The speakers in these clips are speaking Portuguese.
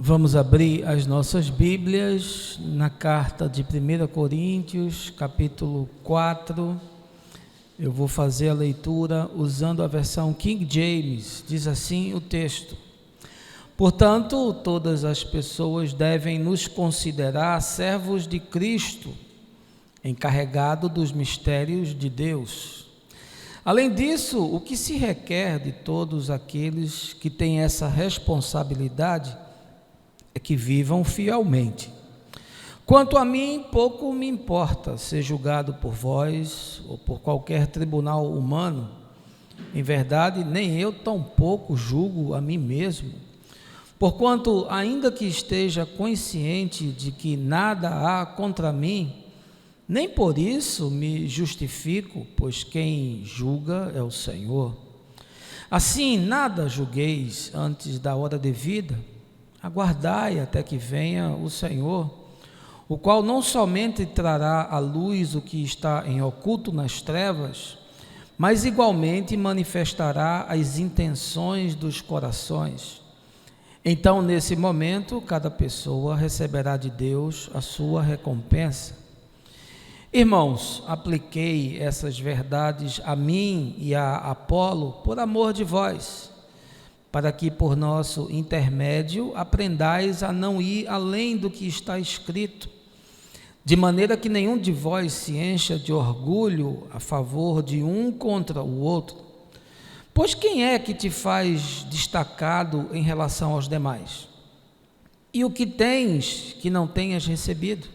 Vamos abrir as nossas Bíblias na carta de 1 Coríntios, capítulo 4. Eu vou fazer a leitura usando a versão King James. Diz assim o texto: Portanto, todas as pessoas devem nos considerar servos de Cristo, encarregado dos mistérios de Deus. Além disso, o que se requer de todos aqueles que têm essa responsabilidade é que vivam fielmente. Quanto a mim, pouco me importa ser julgado por vós ou por qualquer tribunal humano. Em verdade, nem eu tampouco julgo a mim mesmo, porquanto, ainda que esteja consciente de que nada há contra mim, nem por isso me justifico, pois quem julga é o Senhor. Assim, nada julgueis antes da hora devida. Aguardai até que venha o Senhor, o qual não somente trará à luz o que está em oculto nas trevas, mas igualmente manifestará as intenções dos corações. Então, nesse momento, cada pessoa receberá de Deus a sua recompensa. Irmãos, apliquei essas verdades a mim e a Apolo por amor de vós, para que por nosso intermédio aprendais a não ir além do que está escrito, de maneira que nenhum de vós se encha de orgulho a favor de um contra o outro. Pois quem é que te faz destacado em relação aos demais? E o que tens que não tenhas recebido?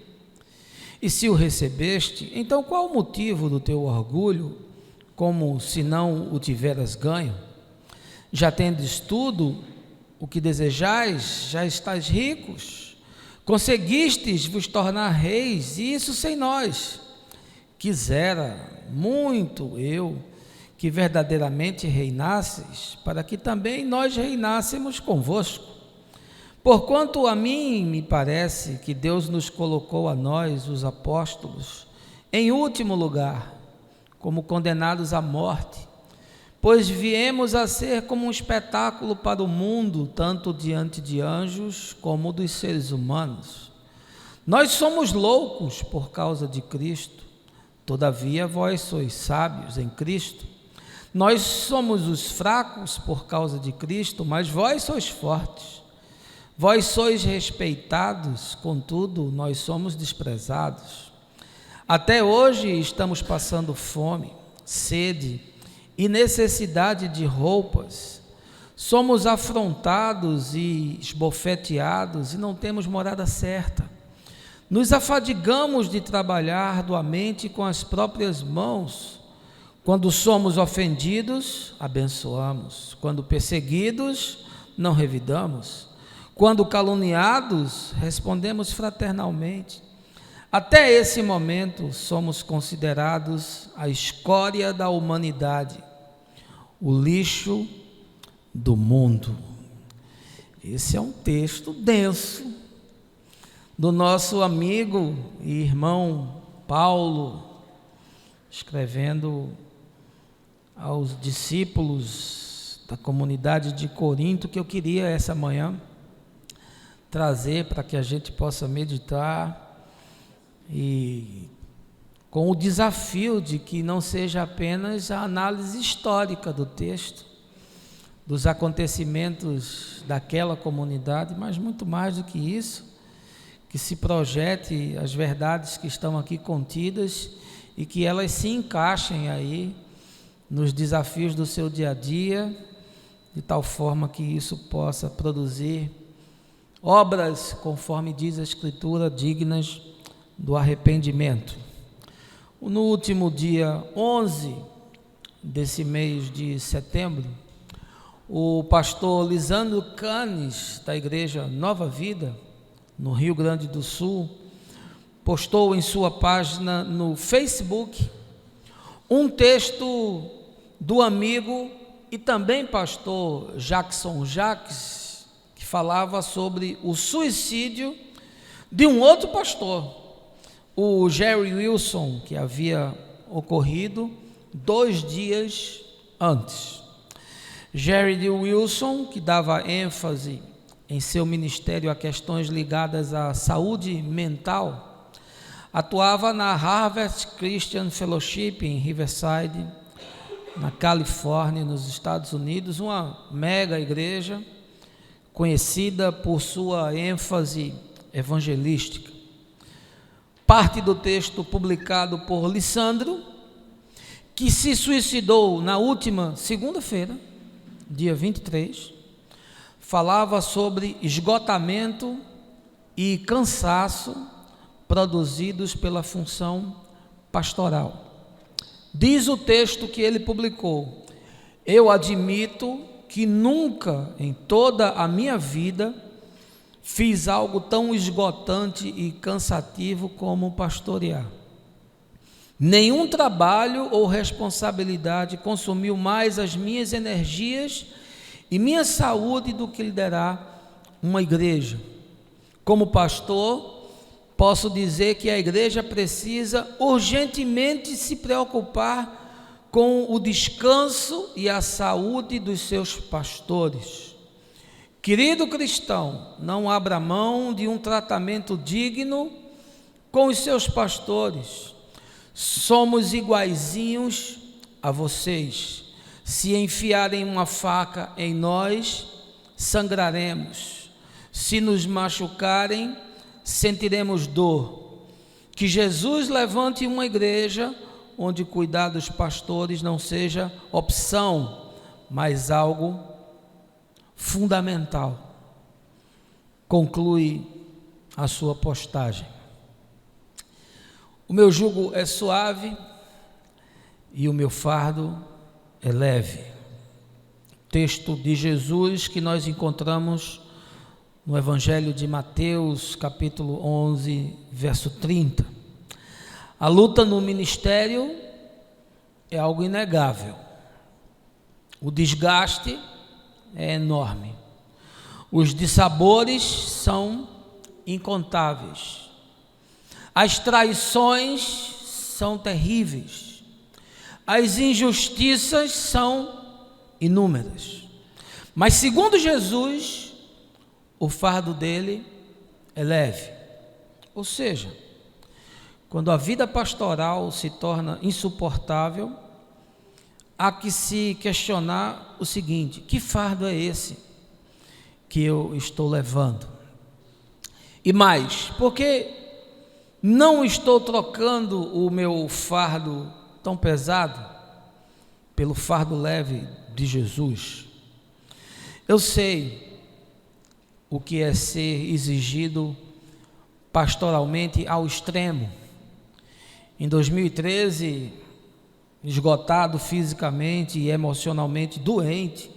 E se o recebeste, então qual o motivo do teu orgulho, como se não o tiveras ganho? Já tendes tudo o que desejais, já estáis ricos, conseguistes vos tornar reis, e isso sem nós. Quisera muito eu que verdadeiramente reinasseis, para que também nós reinássemos convosco. Porquanto a mim me parece que Deus nos colocou a nós, os apóstolos, em último lugar, como condenados à morte, pois viemos a ser como um espetáculo para o mundo, tanto diante de anjos como dos seres humanos. Nós somos loucos por causa de Cristo, todavia vós sois sábios em Cristo. Nós somos os fracos por causa de Cristo, mas vós sois fortes. Vós sois respeitados, contudo nós somos desprezados. Até hoje estamos passando fome, sede e necessidade de roupas. Somos afrontados e esbofeteados e não temos morada certa. Nos afadigamos de trabalhar arduamente com as próprias mãos. Quando somos ofendidos, abençoamos. Quando perseguidos, não revidamos. Quando caluniados, respondemos fraternalmente. Até esse momento, somos considerados a escória da humanidade, o lixo do mundo. Esse é um texto denso do nosso amigo e irmão Paulo, escrevendo aos discípulos da comunidade de Corinto, que eu queria essa manhã trazer para que a gente possa meditar, e com o desafio de que não seja apenas a análise histórica do texto, dos acontecimentos daquela comunidade, mas muito mais do que isso, que se projete as verdades que estão aqui contidas e que elas se encaixem aí nos desafios do seu dia a dia, de tal forma que isso possa produzir obras, conforme diz a Escritura, dignas do arrependimento. No último dia 11 desse mês de setembro, o pastor Lisandro Canes, da igreja Nova Vida, no Rio Grande do Sul, postou em sua página no Facebook um texto do amigo e também pastor Jackson Jacques, que falava sobre o suicídio de um outro pastor, o Jerry Wilson, que havia ocorrido 2 dias antes. Jerry Wilson, que dava ênfase em seu ministério a questões ligadas à saúde mental, atuava na Harvest Christian Fellowship em Riverside, na Califórnia, nos Estados Unidos, uma mega igreja conhecida por sua ênfase evangelística. Parte do texto publicado por Lissandro, que se suicidou na última segunda-feira, dia 23, falava sobre esgotamento e cansaço produzidos pela função pastoral. Diz o texto que ele publicou: eu admito que nunca em toda a minha vida fiz algo tão esgotante e cansativo como pastorear. Nenhum trabalho ou responsabilidade consumiu mais as minhas energias e minha saúde do que liderar uma igreja. Como pastor, posso dizer que a igreja precisa urgentemente se preocupar com o descanso e a saúde dos seus pastores. Querido cristão, não abra mão de um tratamento digno com os seus pastores. Somos iguaizinhos a vocês. Se enfiarem uma faca em nós, sangraremos. Se nos machucarem, sentiremos dor. Que Jesus levante uma igreja onde cuidar dos pastores não seja opção, mas algo fundamental. Conclui a sua postagem. O meu jugo é suave e o meu fardo é leve. Texto de Jesus que nós encontramos no Evangelho de Mateus, capítulo 11, verso 30. A luta no ministério é algo inegável. O desgaste é enorme. Os dissabores são incontáveis. As traições são terríveis. As injustiças são inúmeras. Mas segundo Jesus, o fardo dele é leve. Ou seja, quando a vida pastoral se torna insuportável, há que se questionar o seguinte: que fardo é esse que eu estou levando? E mais, por que não estou trocando o meu fardo tão pesado pelo fardo leve de Jesus? Eu sei o que é ser exigido pastoralmente ao extremo. Em 2013, esgotado fisicamente e emocionalmente, doente,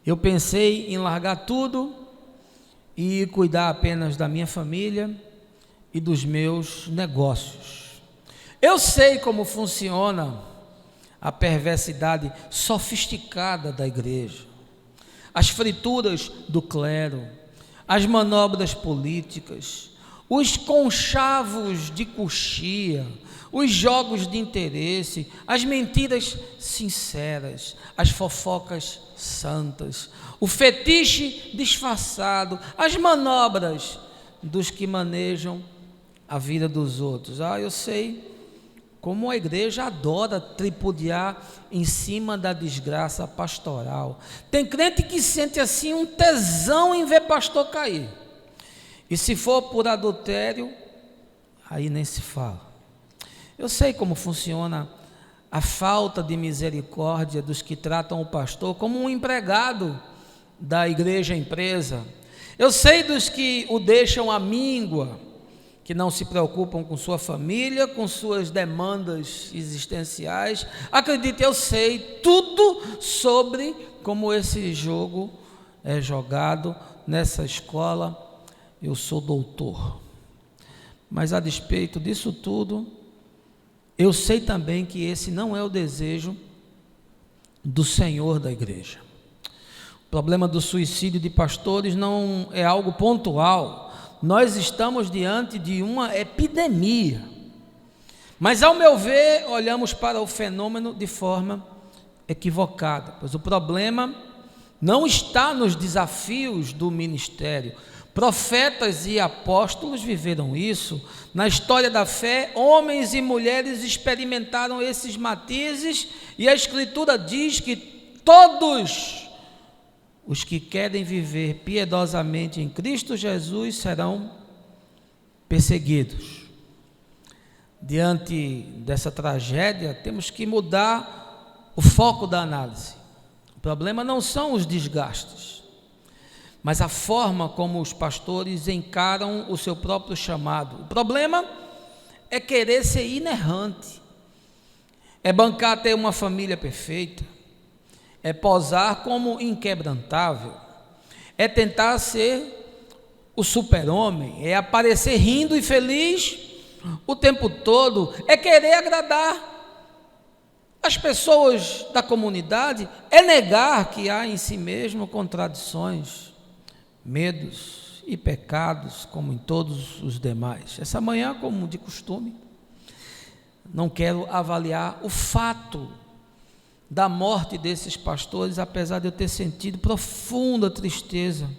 eu pensei em largar tudo e cuidar apenas da minha família e dos meus negócios. Eu sei como funciona a perversidade sofisticada da igreja, as frituras do clero, as manobras políticas, os conchavos de coxia, os jogos de interesse, as mentiras sinceras, as fofocas santas, o fetiche disfarçado, as manobras dos que manejam a vida dos outros. Eu sei como a igreja adora tripudiar em cima da desgraça pastoral. Tem crente que sente assim um tesão em ver pastor cair. E se for por adultério, aí nem se fala. Eu sei como funciona a falta de misericórdia dos que tratam o pastor como um empregado da igreja empresa. Eu sei dos que o deixam à míngua, que não se preocupam com sua família, com suas demandas existenciais. Acredite, eu sei tudo sobre como esse jogo é jogado nessa escola. Eu sou doutor. Mas a despeito disso tudo, eu sei também que esse não é o desejo do Senhor da igreja. O problema do suicídio de pastores não é algo pontual. Nós estamos diante de uma epidemia. Mas, ao meu ver, olhamos para o fenômeno de forma equivocada, pois o problema não está nos desafios do ministério. Profetas e apóstolos viveram isso. Na história da fé, homens e mulheres experimentaram esses matizes, e a Escritura diz que todos os que querem viver piedosamente em Cristo Jesus serão perseguidos. Diante dessa tragédia, temos que mudar o foco da análise. O problema não são os desgastes, mas a forma como os pastores encaram o seu próprio chamado. O problema é querer ser inerrante, é bancar ter uma família perfeita, é posar como inquebrantável, é tentar ser o super-homem, é aparecer rindo e feliz o tempo todo, é querer agradar as pessoas da comunidade, é negar que há em si mesmo contradições, medos e pecados, como em todos os demais. Essa manhã, como de costume, não quero avaliar o fato da morte desses pastores, apesar de eu ter sentido profunda tristeza,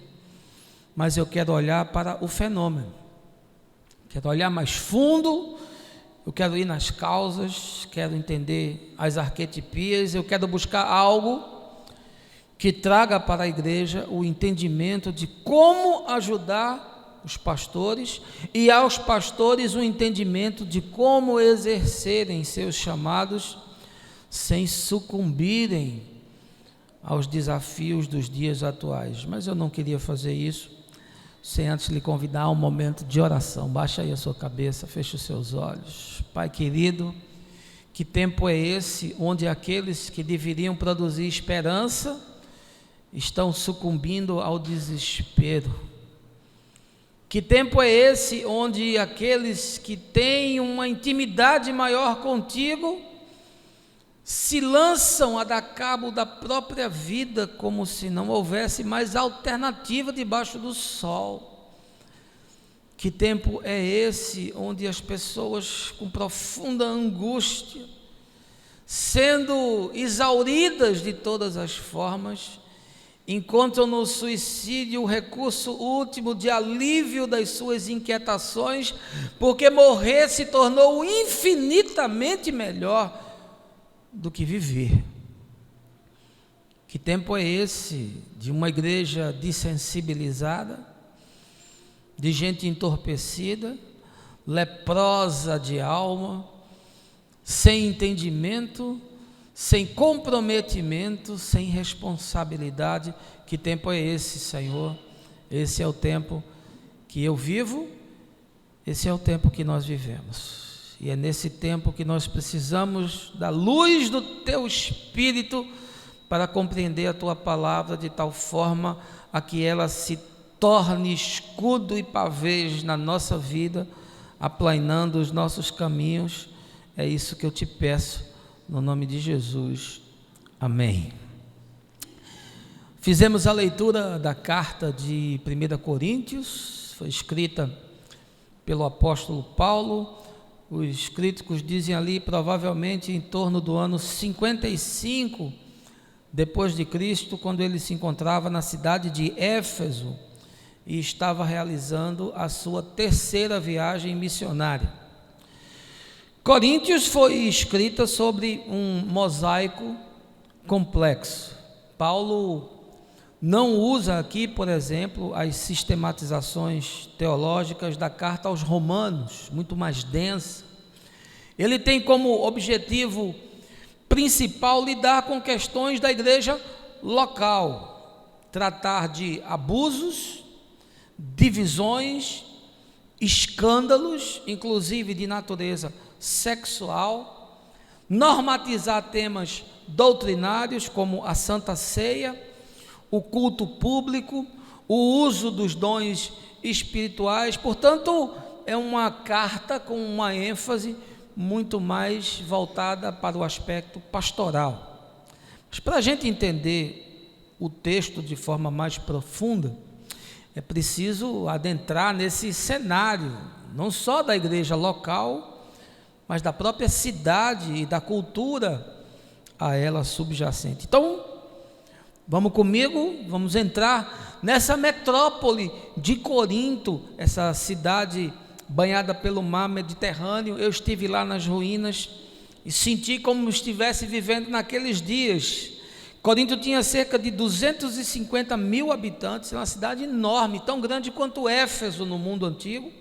mas eu quero olhar para o fenômeno, quero olhar mais fundo. Eu quero ir nas causas, quero entender as arquetipias, eu quero buscar algo que traga para a igreja o entendimento de como ajudar os pastores, e aos pastores o entendimento de como exercerem seus chamados sem sucumbirem aos desafios dos dias atuais. Mas eu não queria fazer isso sem antes lhe convidar a um momento de oração. Baixa aí a sua cabeça, feche os seus olhos. Pai querido, que tempo é esse onde aqueles que deveriam produzir esperança estão sucumbindo ao desespero? Que tempo é esse onde aqueles que têm uma intimidade maior contigo se lançam a dar cabo da própria vida, como se não houvesse mais alternativa debaixo do sol? Que tempo é esse onde as pessoas com profunda angústia, sendo exauridas de todas as formas, encontram no suicídio o recurso último de alívio das suas inquietações, porque morrer se tornou infinitamente melhor do que viver? Que tempo é esse de uma igreja dessensibilizada, de gente entorpecida, leprosa de alma, sem entendimento, sem comprometimento, sem responsabilidade? Que tempo é esse, Senhor? Esse é o tempo que eu vivo, esse é o tempo que nós vivemos. E é nesse tempo que nós precisamos da luz do Teu Espírito para compreender a Tua palavra de tal forma a que ela se torne escudo e pavês na nossa vida, aplainando os nossos caminhos. É isso que eu te peço, no nome de Jesus. Amém. Fizemos a leitura da carta de 1 Coríntios, foi escrita pelo apóstolo Paulo. Os críticos dizem ali, provavelmente em torno do ano 55 depois de Cristo, quando ele se encontrava na cidade de Éfeso e estava realizando a sua terceira viagem missionária. Coríntios foi escrita sobre um mosaico complexo. Paulo não usa aqui, por exemplo, as sistematizações teológicas da carta aos Romanos, muito mais densa. Ele tem como objetivo principal lidar com questões da igreja local, tratar de abusos, divisões, escândalos, inclusive de natureza sexual, normatizar temas doutrinários como a Santa Ceia, o culto público, o uso dos dons espirituais. Portanto, é uma carta com uma ênfase muito mais voltada para o aspecto pastoral. Mas para a gente entender o texto de forma mais profunda, é preciso adentrar nesse cenário, não só da igreja local, mas da própria cidade e da cultura a ela subjacente. Então, Vamos comigo, vamos entrar nessa metrópole de Corinto, essa cidade banhada pelo mar Mediterrâneo. Eu estive lá nas ruínas e senti como estivesse vivendo naqueles dias. Corinto tinha cerca de 250 mil habitantes, uma cidade enorme, tão grande quanto Éfeso no mundo antigo.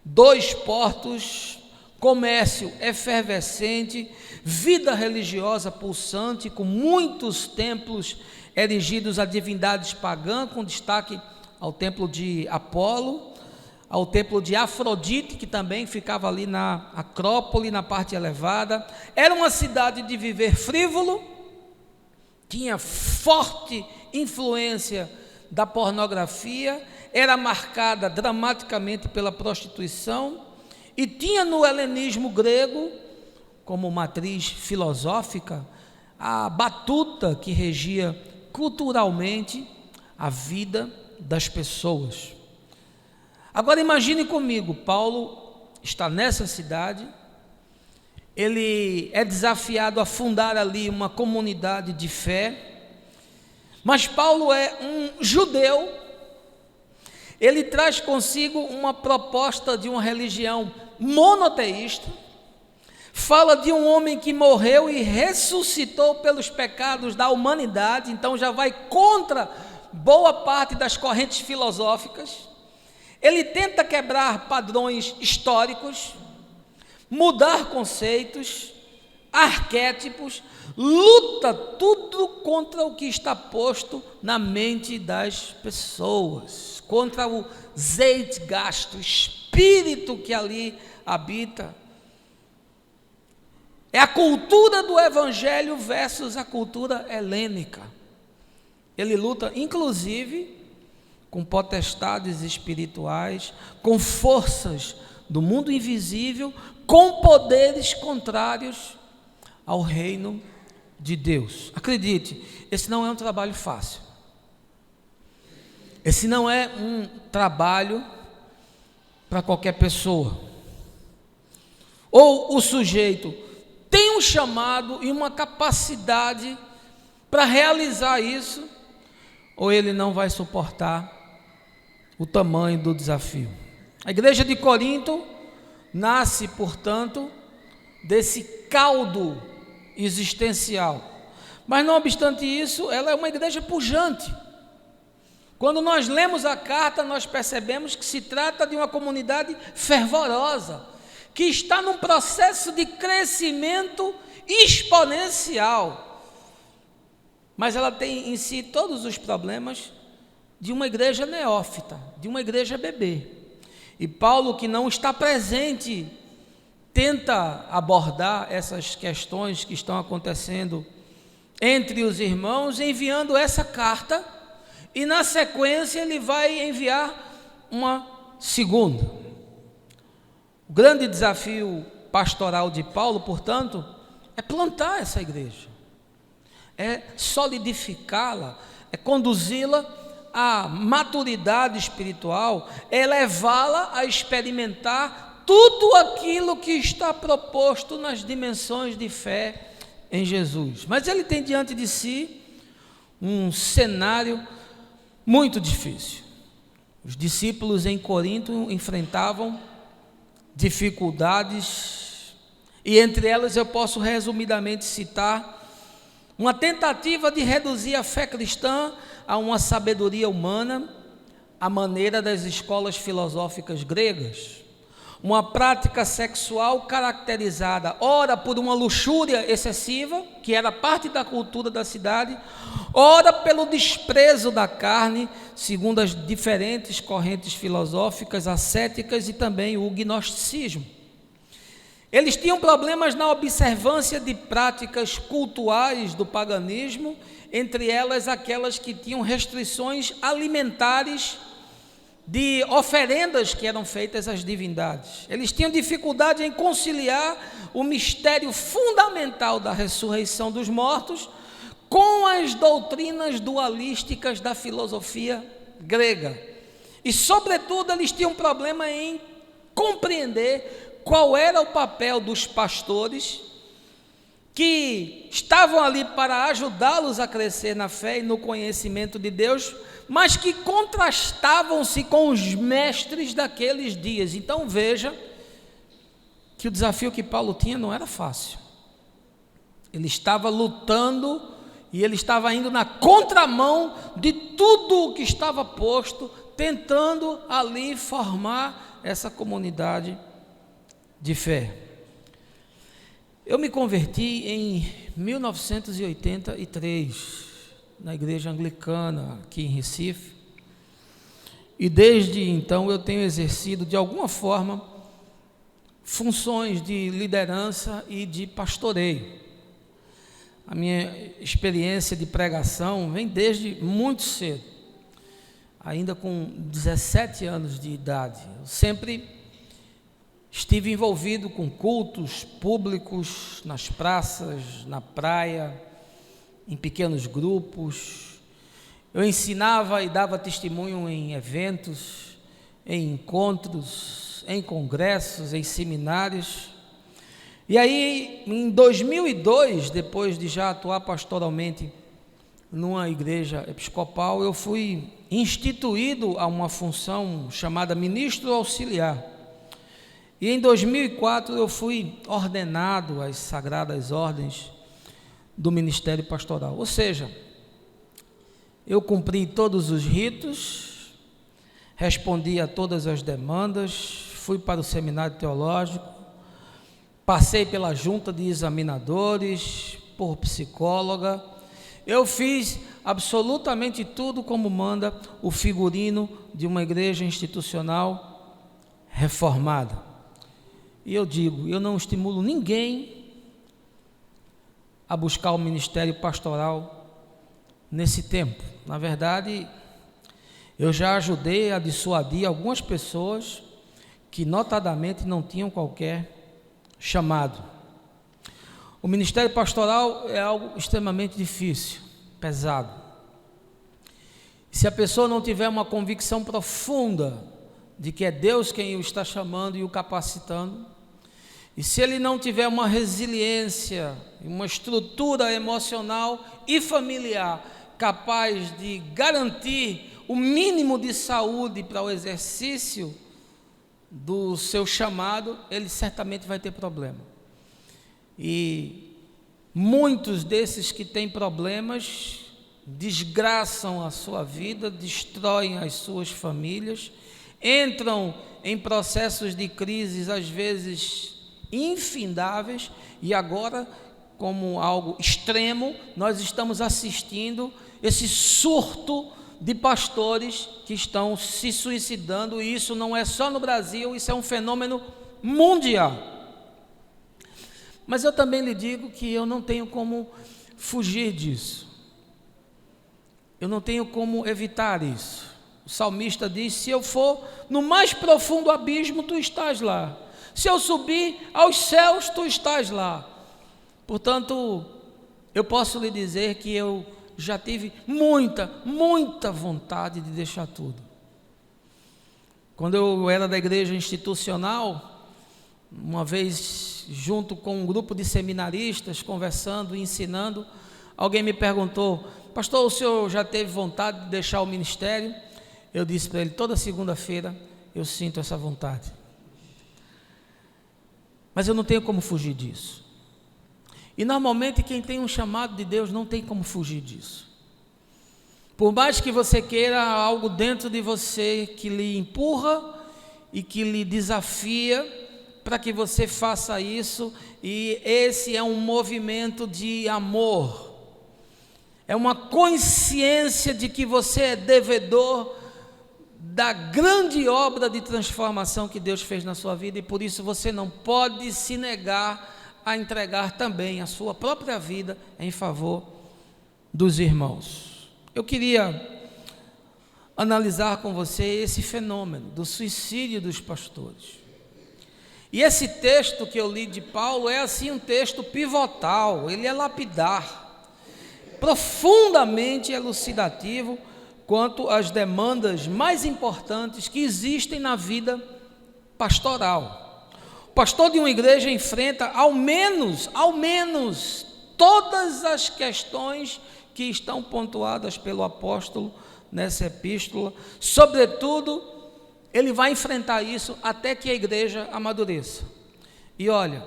2 portos, comércio efervescente, vida religiosa pulsante, com muitos templos erigidos a divindades pagãs, com destaque ao templo de Apolo, ao templo de Afrodite, que também ficava ali na Acrópole, na parte elevada. Era uma cidade de viver frívolo, tinha forte influência da pornografia, era marcada dramaticamente pela prostituição e tinha no helenismo grego, como matriz filosófica, a batuta que regia culturalmente a vida das pessoas. Agora imagine comigo, Paulo está nessa cidade, ele é desafiado a fundar ali uma comunidade de fé, mas Paulo é um judeu, ele traz consigo uma proposta de uma religião monoteísta, fala de um homem que morreu e ressuscitou pelos pecados da humanidade, então já vai contra boa parte das correntes filosóficas. Ele tenta quebrar padrões históricos, mudar conceitos, arquétipos, luta tudo contra o que está posto na mente das pessoas, contra o Zeitgeist, o espírito que ali habita. É a cultura do evangelho versus a cultura helênica. Ele luta, inclusive, com potestades espirituais, com forças do mundo invisível, com poderes contrários ao reino de Deus. Acredite, esse não é um trabalho fácil. Esse não é um trabalho para qualquer pessoa. Ou o sujeito tem um chamado e uma capacidade para realizar isso, ou ele não vai suportar o tamanho do desafio. A igreja de Corinto nasce, portanto, desse caldo existencial. Mas não obstante isso, ela é uma igreja pujante. Quando nós lemos a carta, nós percebemos que se trata de uma comunidade fervorosa, que está num processo de crescimento exponencial. Mas ela tem em si todos os problemas de uma igreja neófita, de uma igreja bebê. E Paulo, que não está presente, tenta abordar essas questões que estão acontecendo entre os irmãos, enviando essa carta, e na sequência ele vai enviar uma segunda. O grande desafio pastoral de Paulo, portanto, é plantar essa igreja, é solidificá-la, é conduzi-la à maturidade espiritual, é levá-la a experimentar tudo aquilo que está proposto nas dimensões de fé em Jesus. Mas ele tem diante de si um cenário muito difícil. Os discípulos em Corinto enfrentavam dificuldades, e entre elas eu posso resumidamente citar uma tentativa de reduzir a fé cristã a uma sabedoria humana, à maneira das escolas filosóficas gregas, uma prática sexual caracterizada, ora por uma luxúria excessiva, que era parte da cultura da cidade, ora pelo desprezo da carne, segundo as diferentes correntes filosóficas, ascéticas e também o gnosticismo. Eles tinham problemas na observância de práticas cultuais do paganismo, entre elas aquelas que tinham restrições alimentares de oferendas que eram feitas às divindades. Eles tinham dificuldade em conciliar o mistério fundamental da ressurreição dos mortos com as doutrinas dualísticas da filosofia grega. E, sobretudo, eles tinham problema em compreender qual era o papel dos pastores que estavam ali para ajudá-los a crescer na fé e no conhecimento de Deus, mas que contrastavam-se com os mestres daqueles dias. Então veja que o desafio que Paulo tinha não era fácil. Ele estava lutando e ele estava indo na contramão de tudo o que estava posto, tentando ali formar essa comunidade de fé. Eu me converti em 1983, na igreja anglicana aqui em Recife, e desde então eu tenho exercido de alguma forma funções de liderança e de pastoreio. A minha experiência de pregação vem desde muito cedo, ainda com 17 anos de idade. Eu sempre estive envolvido com cultos públicos, nas praças, na praia, em pequenos grupos. Eu ensinava e dava testemunho em eventos, em encontros, em congressos, em seminários. E aí, em 2002, depois de já atuar pastoralmente numa igreja episcopal, eu fui instituído a uma função chamada ministro auxiliar. E em 2004 eu fui ordenado às sagradas ordens do ministério pastoral. Ou seja, eu cumpri todos os ritos, respondi a todas as demandas, fui para o seminário teológico, passei pela junta de examinadores, por psicóloga. Eu fiz absolutamente tudo como manda o figurino de uma igreja institucional reformada. E eu digo, eu não estimulo ninguém a buscar o ministério pastoral nesse tempo. Na verdade, eu já ajudei a dissuadir algumas pessoas que notadamente não tinham qualquer chamado. O ministério pastoral é algo extremamente difícil, pesado. Se a pessoa não tiver uma convicção profunda de que é Deus quem o está chamando e o capacitando, e se ele não tiver uma resiliência, uma estrutura emocional e familiar capaz de garantir o mínimo de saúde para o exercício do seu chamado, ele certamente vai ter problema. E muitos desses que têm problemas desgraçam a sua vida, destroem as suas famílias, entram em processos de crises às vezes infindáveis, e agora, como algo extremo, nós estamos assistindo esse surto de pastores que estão se suicidando, e isso não é só no Brasil, isso é um fenômeno mundial. Mas eu também lhe digo que eu não tenho como fugir disso, eu não tenho como evitar isso. O salmista diz: se eu for no mais profundo abismo, tu estás lá. Se eu subir aos céus, tu estás lá. Portanto, eu posso lhe dizer que eu já tive muita vontade de deixar tudo. Quando eu era da igreja institucional, uma vez junto com um grupo de seminaristas, conversando e ensinando, alguém me perguntou: pastor, o senhor já teve vontade de deixar o ministério? Eu disse para ele: toda segunda-feira eu sinto essa vontade. Mas eu não tenho como fugir disso. E normalmente quem tem um chamado de Deus não tem como fugir disso. Por mais que você queira, algo dentro de você que lhe empurra e que lhe desafia para que você faça isso, e esse é um movimento de amor. É uma consciência de que você é devedor da grande obra de transformação que Deus fez na sua vida, e por isso você não pode se negar a entregar também a sua própria vida em favor dos irmãos. Eu queria analisar com você esse fenômeno do suicídio dos pastores. E esse texto que eu li de Paulo é assim um texto pivotal, ele é lapidar, profundamente elucidativo quanto às demandas mais importantes que existem na vida pastoral. pastor de uma igreja enfrenta ao menos, todas as questões que estão pontuadas pelo apóstolo nessa epístola. Sobretudo, ele vai enfrentar isso até que a igreja amadureça. E olha,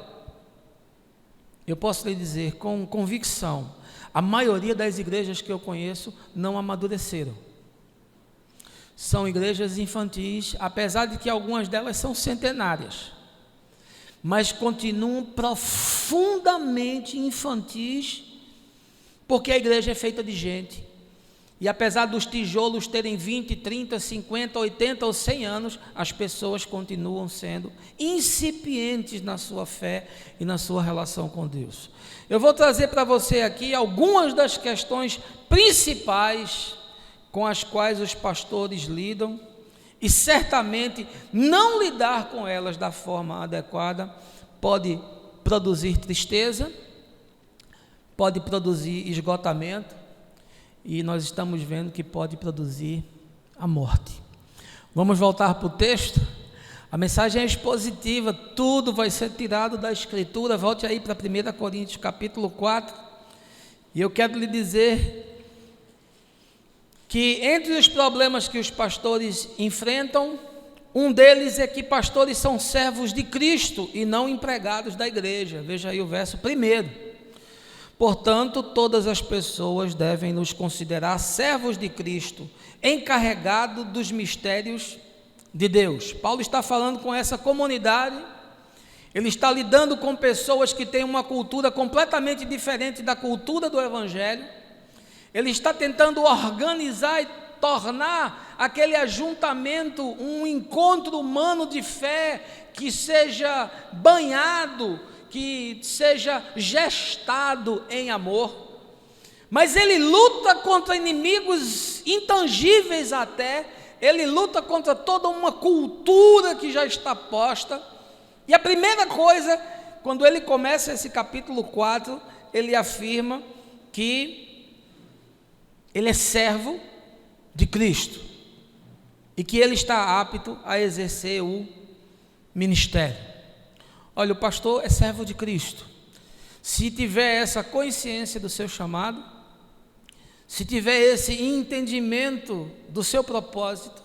eu posso lhe dizer com convicção, a maioria das igrejas que eu conheço não amadureceram. São igrejas infantis, apesar de que algumas delas são centenárias, mas continuam profundamente infantis, porque a igreja é feita de gente. E apesar dos tijolos terem 20, 30, 50, 80 ou 100 anos, as pessoas continuam sendo incipientes na sua fé e na sua relação com Deus. Eu vou trazer para você aqui algumas das questões principais com as quais os pastores lidam, e certamente não lidar com elas da forma adequada pode produzir tristeza, pode produzir esgotamento, e nós estamos vendo que pode produzir a morte. Vamos voltar para o texto? A mensagem é expositiva, tudo vai ser tirado da Escritura. Volte aí para 1 Coríntios capítulo 4, e eu quero lhe dizer que entre os problemas que os pastores enfrentam, um deles é que pastores são servos de Cristo e não empregados da igreja. Veja aí o verso 1. Portanto, todas as pessoas devem nos considerar servos de Cristo, encarregados dos mistérios de Deus. Paulo está falando com essa comunidade, ele está lidando com pessoas que têm uma cultura completamente diferente da cultura do Evangelho. Ele está tentando organizar e tornar aquele ajuntamento um encontro humano de fé que seja banhado, que seja gestado em amor. Mas ele luta contra inimigos intangíveis até, ele luta contra toda uma cultura que já está posta. E a primeira coisa, quando ele começa esse capítulo 4, ele afirma que ele é servo de Cristo e que ele está apto a exercer o ministério. Olha, o pastor é servo de Cristo. Se tiver essa consciência do seu chamado, se tiver esse entendimento do seu propósito,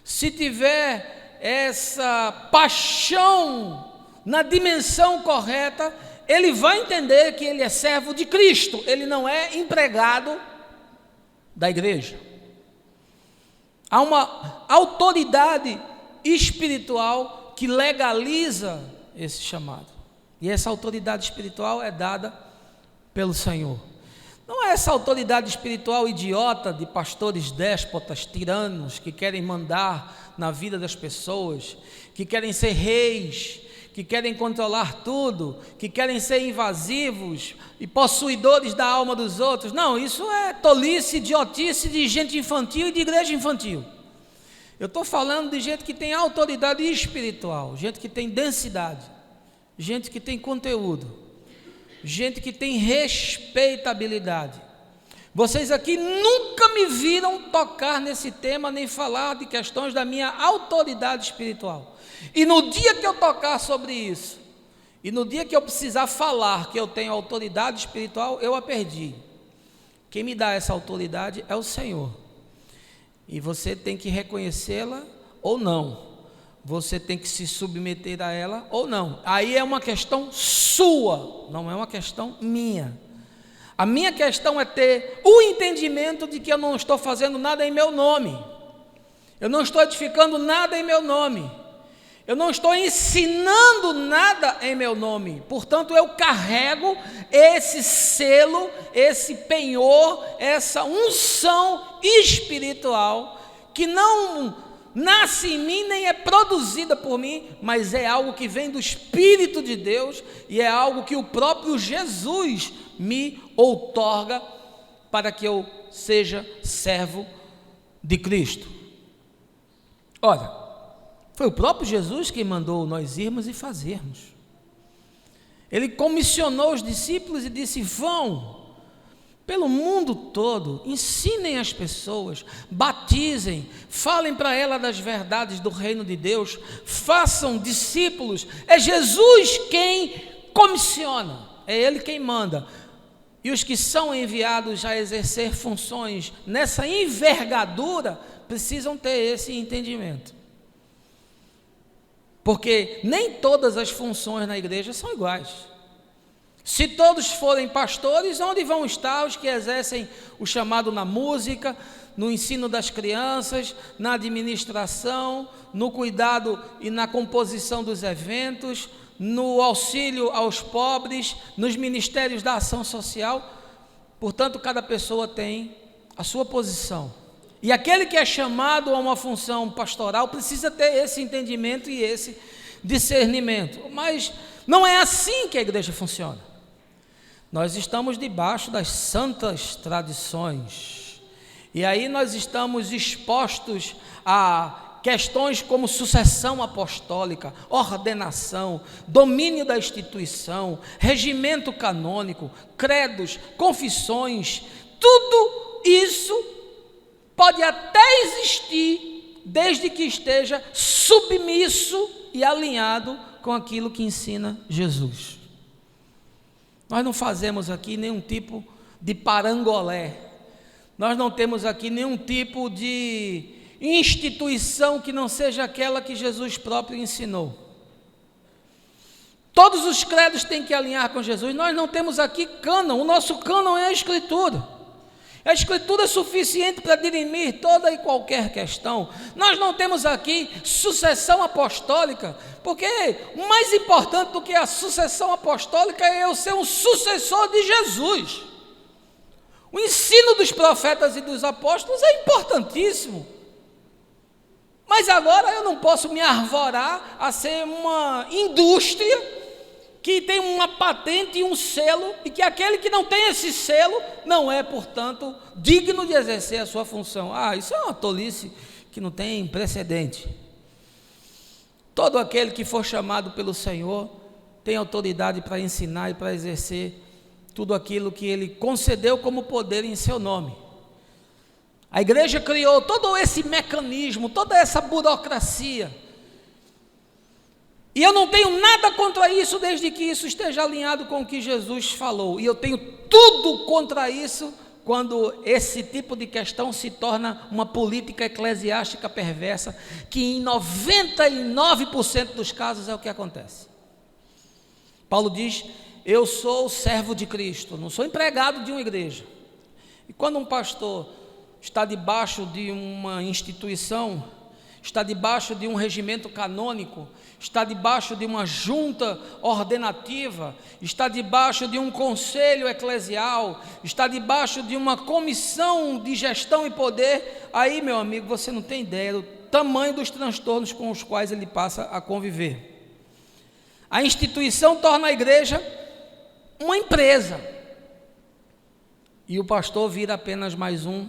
se tiver essa paixão na dimensão correta, ele vai entender que ele é servo de Cristo, ele não é empregado da igreja. Há uma autoridade espiritual que legaliza esse chamado, e essa autoridade espiritual é dada pelo Senhor. Não é essa autoridade espiritual idiota de pastores déspotas, tiranos, que querem mandar na vida das pessoas, que querem ser reis, que querem controlar tudo, que querem ser invasivos e possuidores da alma dos outros. Não, isso é tolice, idiotice de gente infantil e de igreja infantil. Eu estou falando de gente que tem autoridade espiritual, gente que tem densidade, gente que tem conteúdo, gente que tem respeitabilidade. Vocês aqui nunca me viram tocar nesse tema, nem falar de questões da minha autoridade espiritual. E no dia que eu tocar sobre isso, e no dia que eu precisar falar que eu tenho autoridade espiritual, eu a perdi. Quem me dá essa autoridade é o Senhor. E você tem que reconhecê-la ou não. Você tem que se submeter a ela ou não. Aí é uma questão sua, não é uma questão minha. A minha questão é ter o entendimento de que eu não estou fazendo nada em meu nome. Eu não estou edificando nada em meu nome. Eu não estou ensinando nada em meu nome. Portanto, eu carrego esse selo, esse penhor, essa unção espiritual que não nasce em mim, nem é produzida por mim, mas é algo que vem do Espírito de Deus e é algo que o próprio Jesus me outorga para que eu seja servo de Cristo. Olha, foi o próprio Jesus quem mandou nós irmos e fazermos. Ele comissionou os discípulos e disse: vão, pelo mundo todo, ensinem as pessoas, batizem, falem para elas das verdades do reino de Deus, façam discípulos. É Jesus quem comissiona, é Ele quem manda. E os que são enviados a exercer funções nessa envergadura precisam ter esse entendimento. Porque nem todas as funções na igreja são iguais. Se todos forem pastores, onde vão estar os que exercem o chamado na música, no ensino das crianças, na administração, no cuidado e na composição dos eventos, no auxílio aos pobres, nos ministérios da ação social? Portanto, cada pessoa tem a sua posição. E aquele que é chamado a uma função pastoral precisa ter esse entendimento e esse discernimento. Mas não é assim que a igreja funciona. Nós estamos debaixo das santas tradições, e aí nós estamos expostos a questões como sucessão apostólica, ordenação, domínio da instituição, regimento canônico, credos, confissões. Tudo isso pode até existir, desde que esteja submisso e alinhado com aquilo que ensina Jesus. Nós não fazemos aqui nenhum tipo de parangolé, nós não temos aqui nenhum tipo de instituição que não seja aquela que Jesus próprio ensinou. Todos os credos têm que alinhar com Jesus. Nós não temos aqui cânon, o nosso cânon é a Escritura. A Escritura é suficiente para dirimir toda e qualquer questão. Nós não temos aqui sucessão apostólica, porque o mais importante do que a sucessão apostólica é eu ser um sucessor de Jesus. O ensino dos profetas e dos apóstolos é importantíssimo. Mas agora eu não posso me arvorar a ser uma indústria que tem uma patente e um selo, e que aquele que não tem esse selo não é, portanto, digno de exercer a sua função. Isso é uma tolice que não tem precedente. Todo aquele que for chamado pelo Senhor tem autoridade para ensinar e para exercer tudo aquilo que Ele concedeu como poder em seu nome. A igreja criou todo esse mecanismo, toda essa burocracia, e eu não tenho nada contra isso, desde que isso esteja alinhado com o que Jesus falou. E eu tenho tudo contra isso quando esse tipo de questão se torna uma política eclesiástica perversa, que em 99% dos casos é o que acontece. Paulo diz: eu sou servo de Cristo, não sou empregado de uma igreja. E quando um pastor está debaixo de uma instituição, está debaixo de um regimento canônico, está debaixo de uma junta ordenativa, está debaixo de um conselho eclesial, está debaixo de uma comissão de gestão e poder, aí, meu amigo, você não tem ideia do tamanho dos transtornos com os quais ele passa a conviver. A instituição torna a igreja uma empresa, e o pastor vira apenas mais um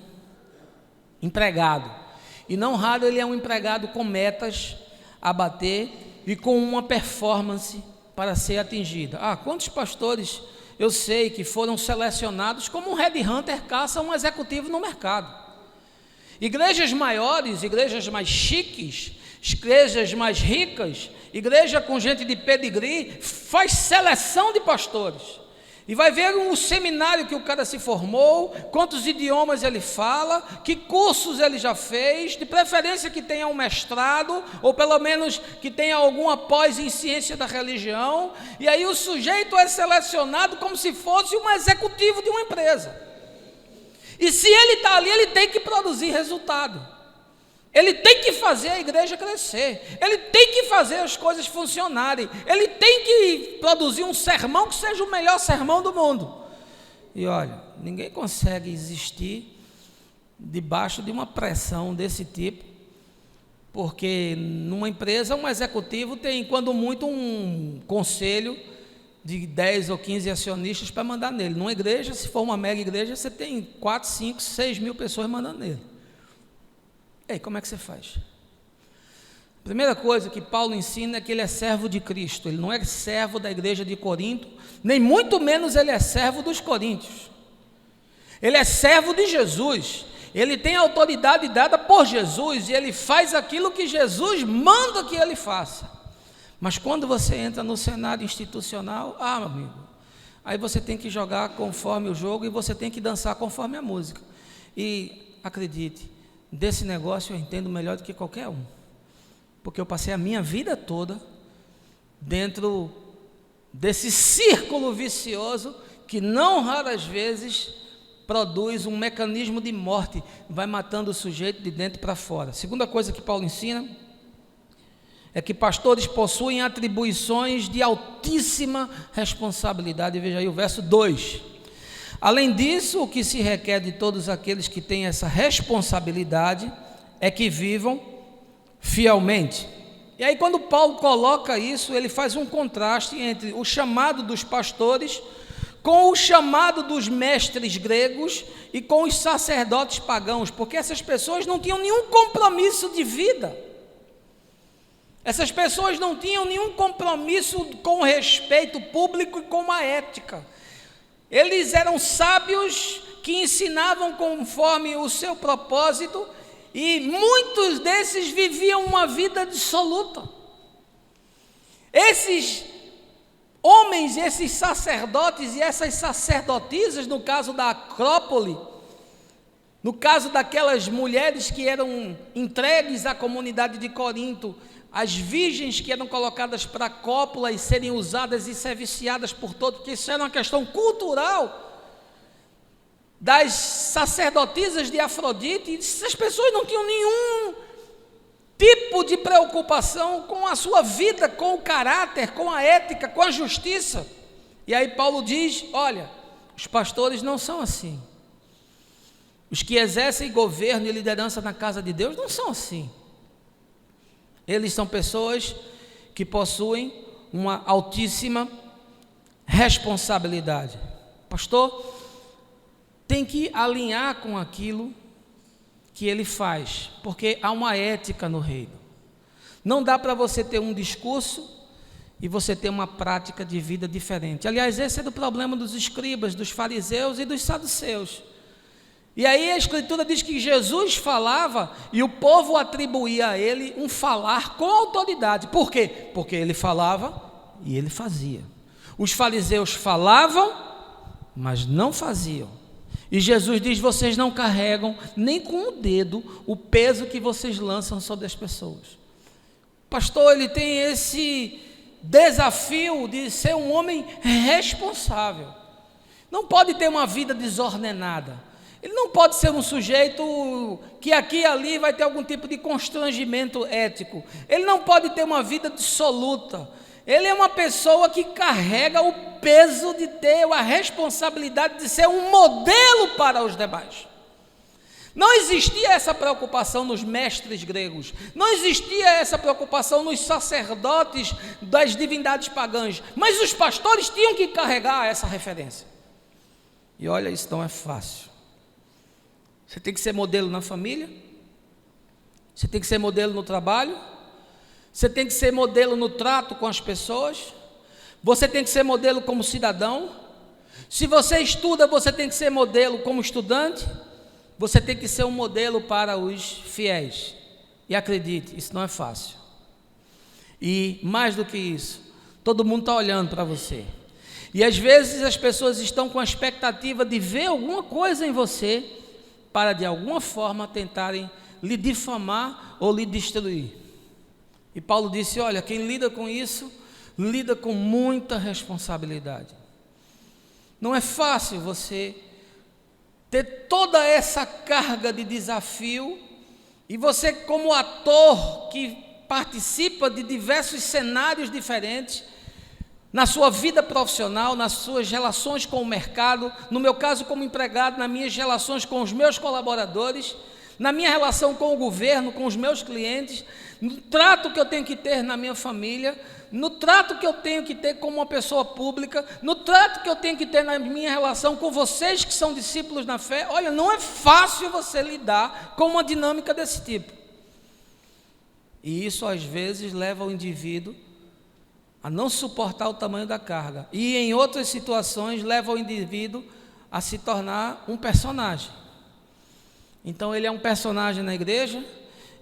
empregado. E não raro ele é um empregado com metas a bater e com uma performance para ser atingida. Quantos pastores eu sei que foram selecionados como um headhunter caça um executivo no mercado. Igrejas maiores, igrejas mais chiques, igrejas mais ricas, igreja com gente de pedigree, faz seleção de pastores. E vai ver o seminário que o cara se formou, quantos idiomas ele fala, que cursos ele já fez, de preferência que tenha um mestrado, ou pelo menos que tenha alguma pós em ciência da religião, e aí o sujeito é selecionado como se fosse um executivo de uma empresa. E se ele está ali, ele tem que produzir resultado. Ele tem que fazer a igreja crescer, ele tem que fazer as coisas funcionarem, ele tem que produzir um sermão que seja o melhor sermão do mundo. E olha, ninguém consegue existir debaixo de uma pressão desse tipo, porque numa empresa um executivo tem, quando muito, um conselho de 10 ou 15 acionistas para mandar nele. Numa igreja, se for uma mega igreja, você tem 4, 5, 6 mil pessoas mandando nele. E aí, como é que você faz? A primeira coisa que Paulo ensina é que ele é servo de Cristo. Ele não é servo da igreja de Corinto, nem muito menos ele é servo dos coríntios. Ele é servo de Jesus, ele tem autoridade dada por Jesus e ele faz aquilo que Jesus manda que ele faça. Mas quando você entra no cenário institucional, meu amigo, aí você tem que jogar conforme o jogo e você tem que dançar conforme a música. E acredite, desse negócio eu entendo melhor do que qualquer um, porque eu passei a minha vida toda dentro desse círculo vicioso que não raras vezes produz um mecanismo de morte, vai matando o sujeito de dentro para fora. Segunda coisa que Paulo ensina é que pastores possuem atribuições de altíssima responsabilidade. Veja aí o verso 2. Além disso, o que se requer de todos aqueles que têm essa responsabilidade é que vivam fielmente. E aí quando Paulo coloca isso, ele faz um contraste entre o chamado dos pastores com o chamado dos mestres gregos e com os sacerdotes pagãos, porque essas pessoas não tinham nenhum compromisso de vida. Essas pessoas não tinham nenhum compromisso com o respeito público e com a ética. Eles eram sábios que ensinavam conforme o seu propósito e muitos desses viviam uma vida dissoluta. Esses homens, esses sacerdotes e essas sacerdotisas, no caso da Acrópole, no caso daquelas mulheres que eram entregues à comunidade de Corinto, as virgens que eram colocadas para a cópula e serem usadas e serviciadas por todos, porque isso era uma questão cultural das sacerdotisas de Afrodite. Essas pessoas não tinham nenhum tipo de preocupação com a sua vida, com o caráter, com a ética, com a justiça. E aí Paulo diz, olha, os pastores não são assim. Os que exercem governo e liderança na casa de Deus não são assim. Eles são pessoas que possuem uma altíssima responsabilidade. Pastor tem que alinhar com aquilo que ele faz, porque há uma ética no reino. Não dá para você ter um discurso e você ter uma prática de vida diferente. Aliás, esse é o problema dos escribas, dos fariseus e dos saduceus. E aí a Escritura diz que Jesus falava e o povo atribuía a ele um falar com autoridade. Por quê? Porque ele falava e ele fazia. Os fariseus falavam, mas não faziam. E Jesus diz, vocês não carregam nem com o dedo o peso que vocês lançam sobre as pessoas. O pastor, ele tem esse desafio de ser um homem responsável. Não pode ter uma vida desordenada. Ele não pode ser um sujeito que aqui e ali vai ter algum tipo de constrangimento ético. Ele não pode ter uma vida dissoluta. Ele é uma pessoa que carrega o peso de ter a responsabilidade de ser um modelo para os demais. Não existia essa preocupação nos mestres gregos. Não existia essa preocupação nos sacerdotes das divindades pagãs. Mas os pastores tinham que carregar essa referência. E olha, isso não é fácil. Você tem que ser modelo na família, você tem que ser modelo no trabalho, você tem que ser modelo no trato com as pessoas, você tem que ser modelo como cidadão. Se você estuda, você tem que ser modelo como estudante, você tem que ser um modelo para os fiéis. E acredite, isso não é fácil. E mais do que isso, todo mundo está olhando para você. E às vezes as pessoas estão com a expectativa de ver alguma coisa em você para de alguma forma tentarem lhe difamar ou lhe destruir. E Paulo disse, olha, quem lida com isso, lida com muita responsabilidade. Não é fácil você ter toda essa carga de desafio e você, como ator que participa de diversos cenários diferentes, na sua vida profissional, nas suas relações com o mercado, no meu caso como empregado, nas minhas relações com os meus colaboradores, na minha relação com o governo, com os meus clientes, no trato que eu tenho que ter na minha família, no trato que eu tenho que ter como uma pessoa pública, no trato que eu tenho que ter na minha relação com vocês que são discípulos na fé. Olha, não é fácil você lidar com uma dinâmica desse tipo. E isso às vezes leva o indivíduo a não suportar o tamanho da carga. E em outras situações leva o indivíduo a se tornar um personagem. Então ele é um personagem na igreja,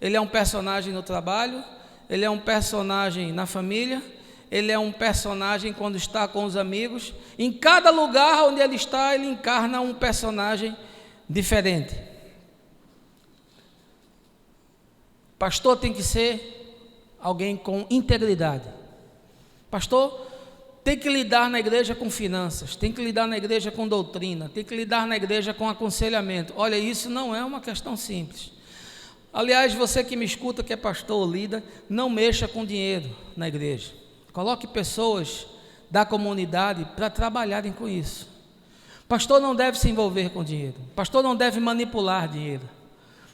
ele é um personagem no trabalho, ele é um personagem na família, ele é um personagem quando está com os amigos. Em cada lugar onde ele está, ele encarna um personagem diferente. Pastor tem que ser alguém com integridade. Pastor tem que lidar na igreja com finanças, tem que lidar na igreja com doutrina, tem que lidar na igreja com aconselhamento. Olha, isso não é uma questão simples. Aliás, você que me escuta, que é pastor ou líder, não mexa com dinheiro na igreja. Coloque pessoas da comunidade para trabalharem com isso. Pastor não deve se envolver com dinheiro. Pastor não deve manipular dinheiro.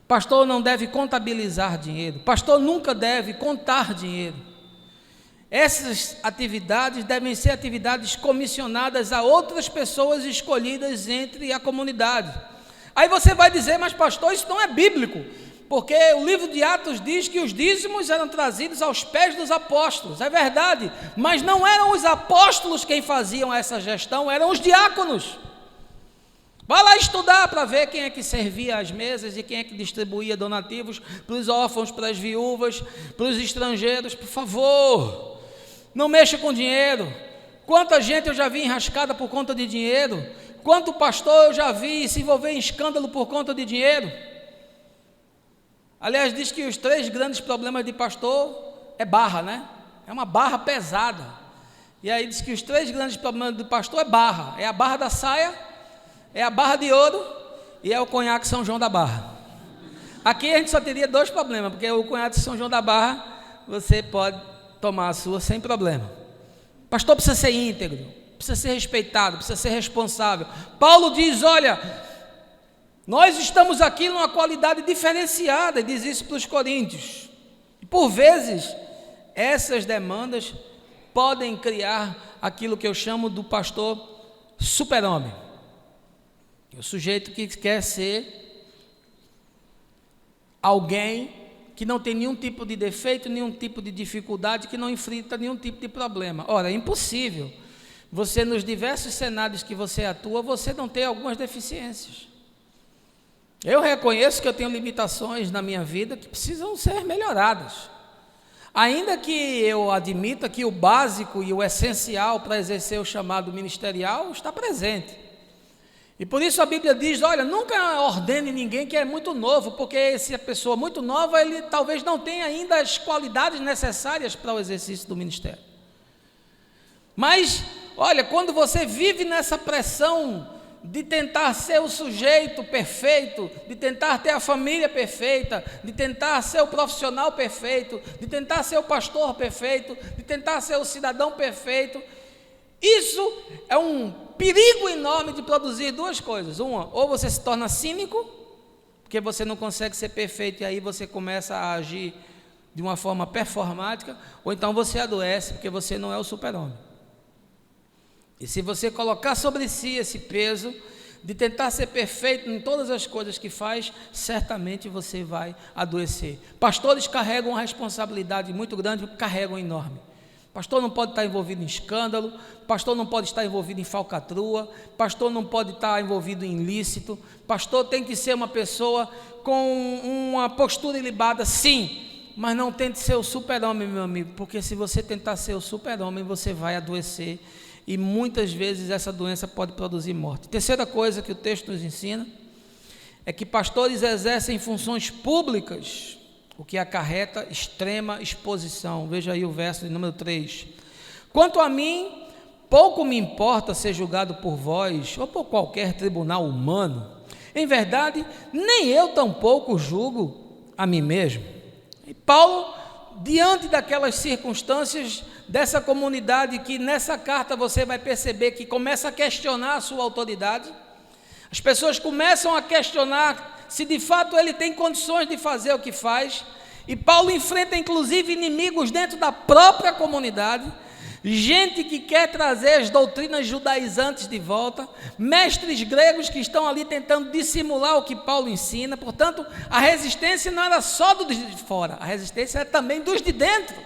Pastor não deve contabilizar dinheiro. Pastor nunca deve contar dinheiro. Essas atividades devem ser atividades comissionadas a outras pessoas escolhidas entre a comunidade. Aí você vai dizer, mas pastor, isso não é bíblico, porque o livro de Atos diz que os dízimos eram trazidos aos pés dos apóstolos. É verdade, mas não eram os apóstolos quem faziam essa gestão, eram os diáconos. Vai lá estudar para ver quem é que servia as mesas e quem é que distribuía donativos para os órfãos, para as viúvas, para os estrangeiros. Por favor, não mexa com dinheiro. Quanta gente eu já vi enrascada por conta de dinheiro. Quanto pastor eu já vi se envolver em escândalo por conta de dinheiro. Aliás, diz que os 3 grandes problemas de pastor é barra, né? É uma barra pesada. E aí diz que os 3 grandes problemas do pastor é barra. É a barra da saia, é a barra de ouro e é o conhaque São João da Barra. Aqui a gente só teria 2 problemas, porque o conhaque São João da Barra você pode tomar a sua sem problema. Pastor precisa ser íntegro, precisa ser respeitado, precisa ser responsável. Paulo diz, olha, nós estamos aqui numa qualidade diferenciada, e diz isso para os coríntios. E por vezes, essas demandas podem criar aquilo que eu chamo do pastor super-homem. O sujeito que quer ser alguém que não tem nenhum tipo de defeito, nenhum tipo de dificuldade, que não enfrenta nenhum tipo de problema. Ora, é impossível você, nos diversos cenários que você atua, você não ter algumas deficiências. Eu reconheço que eu tenho limitações na minha vida que precisam ser melhoradas. Ainda que eu admita que o básico e o essencial para exercer o chamado ministerial está presente. E por isso a Bíblia diz, olha, nunca ordene ninguém que é muito novo, porque se a pessoa muito nova, ele talvez não tenha ainda as qualidades necessárias para o exercício do ministério. Mas, olha, quando você vive nessa pressão de tentar ser o sujeito perfeito, de tentar ter a família perfeita, de tentar ser o profissional perfeito, de tentar ser o pastor perfeito, de tentar ser o cidadão perfeito, isso é um perigo enorme de produzir 2 coisas. Uma, ou você se torna cínico, porque você não consegue ser perfeito e aí você começa a agir de uma forma performática, ou então você adoece, porque você não é o super-homem. E se você colocar sobre si esse peso de tentar ser perfeito em todas as coisas que faz, certamente você vai adoecer. Pastores carregam uma responsabilidade muito grande, carregam enorme. Pastor não pode estar envolvido em escândalo, pastor não pode estar envolvido em falcatrua, pastor não pode estar envolvido em ilícito, pastor tem que ser uma pessoa com uma postura ilibada, sim, mas não tente ser o super-homem, meu amigo, porque se você tentar ser o super-homem, você vai adoecer, e muitas vezes essa doença pode produzir morte. Terceira coisa que o texto nos ensina, é que pastores exercem funções públicas, o que acarreta extrema exposição. Veja aí o verso de número 3. Quanto a mim, pouco me importa ser julgado por vós, ou por qualquer tribunal humano. Em verdade, nem eu tampouco julgo a mim mesmo. E Paulo, diante daquelas circunstâncias dessa comunidade, que nessa carta você vai perceber que começa a questionar a sua autoridade, as pessoas começam a questionar se de fato ele tem condições de fazer o que faz, e Paulo enfrenta inclusive inimigos dentro da própria comunidade, gente que quer trazer as doutrinas judaizantes de volta, mestres gregos que estão ali tentando dissimular o que Paulo ensina. Portanto, a resistência não era só dos de fora, a resistência era também dos de dentro.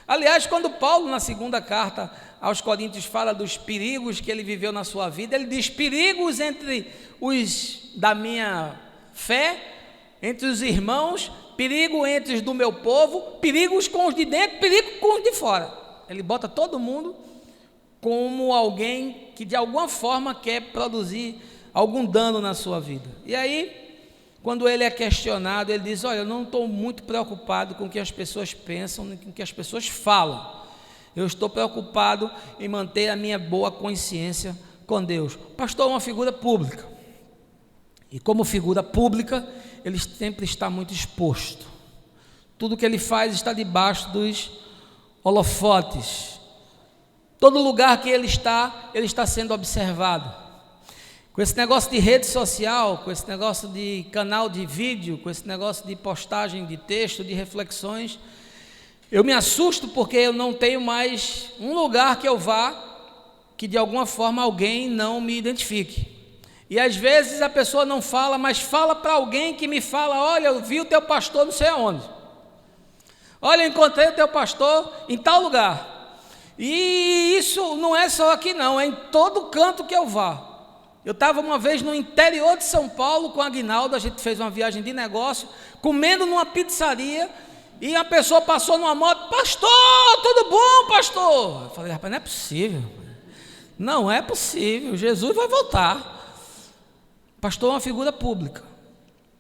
Aliás, quando Paulo, na segunda carta aos Coríntios fala dos perigos que ele viveu na sua vida. Ele diz: perigos entre os da minha fé, entre os irmãos, perigo entre os do meu povo, perigos com os de dentro, perigo com os de fora. Ele bota todo mundo como alguém que de alguma forma quer produzir algum dano na sua vida. E aí, quando ele é questionado, ele diz: olha, eu não estou muito preocupado com o que as pessoas pensam, nem com o que as pessoas falam. Eu estou preocupado em manter a minha boa consciência com Deus. O pastor é uma figura pública. E como figura pública, ele sempre está muito exposto. Tudo que ele faz está debaixo dos holofotes. Todo lugar que ele está sendo observado. Com esse negócio de rede social, com esse negócio de canal de vídeo, com esse negócio de postagem de texto, de reflexões, eu me assusto porque eu não tenho mais um lugar que eu vá que de alguma forma alguém não me identifique. E às vezes a pessoa não fala, mas fala para alguém que me fala: olha, eu vi o teu pastor não sei aonde. Olha, eu encontrei o teu pastor em tal lugar. E isso não é só aqui não, é em todo canto que eu vá. Eu estava uma vez no interior de São Paulo com a Aguinaldo, a gente fez uma viagem de negócio, comendo numa pizzaria, e a pessoa passou numa moto: pastor, tudo bom, pastor? Eu falei: rapaz, não é possível. Não é possível, Jesus vai voltar. Pastor é uma figura pública.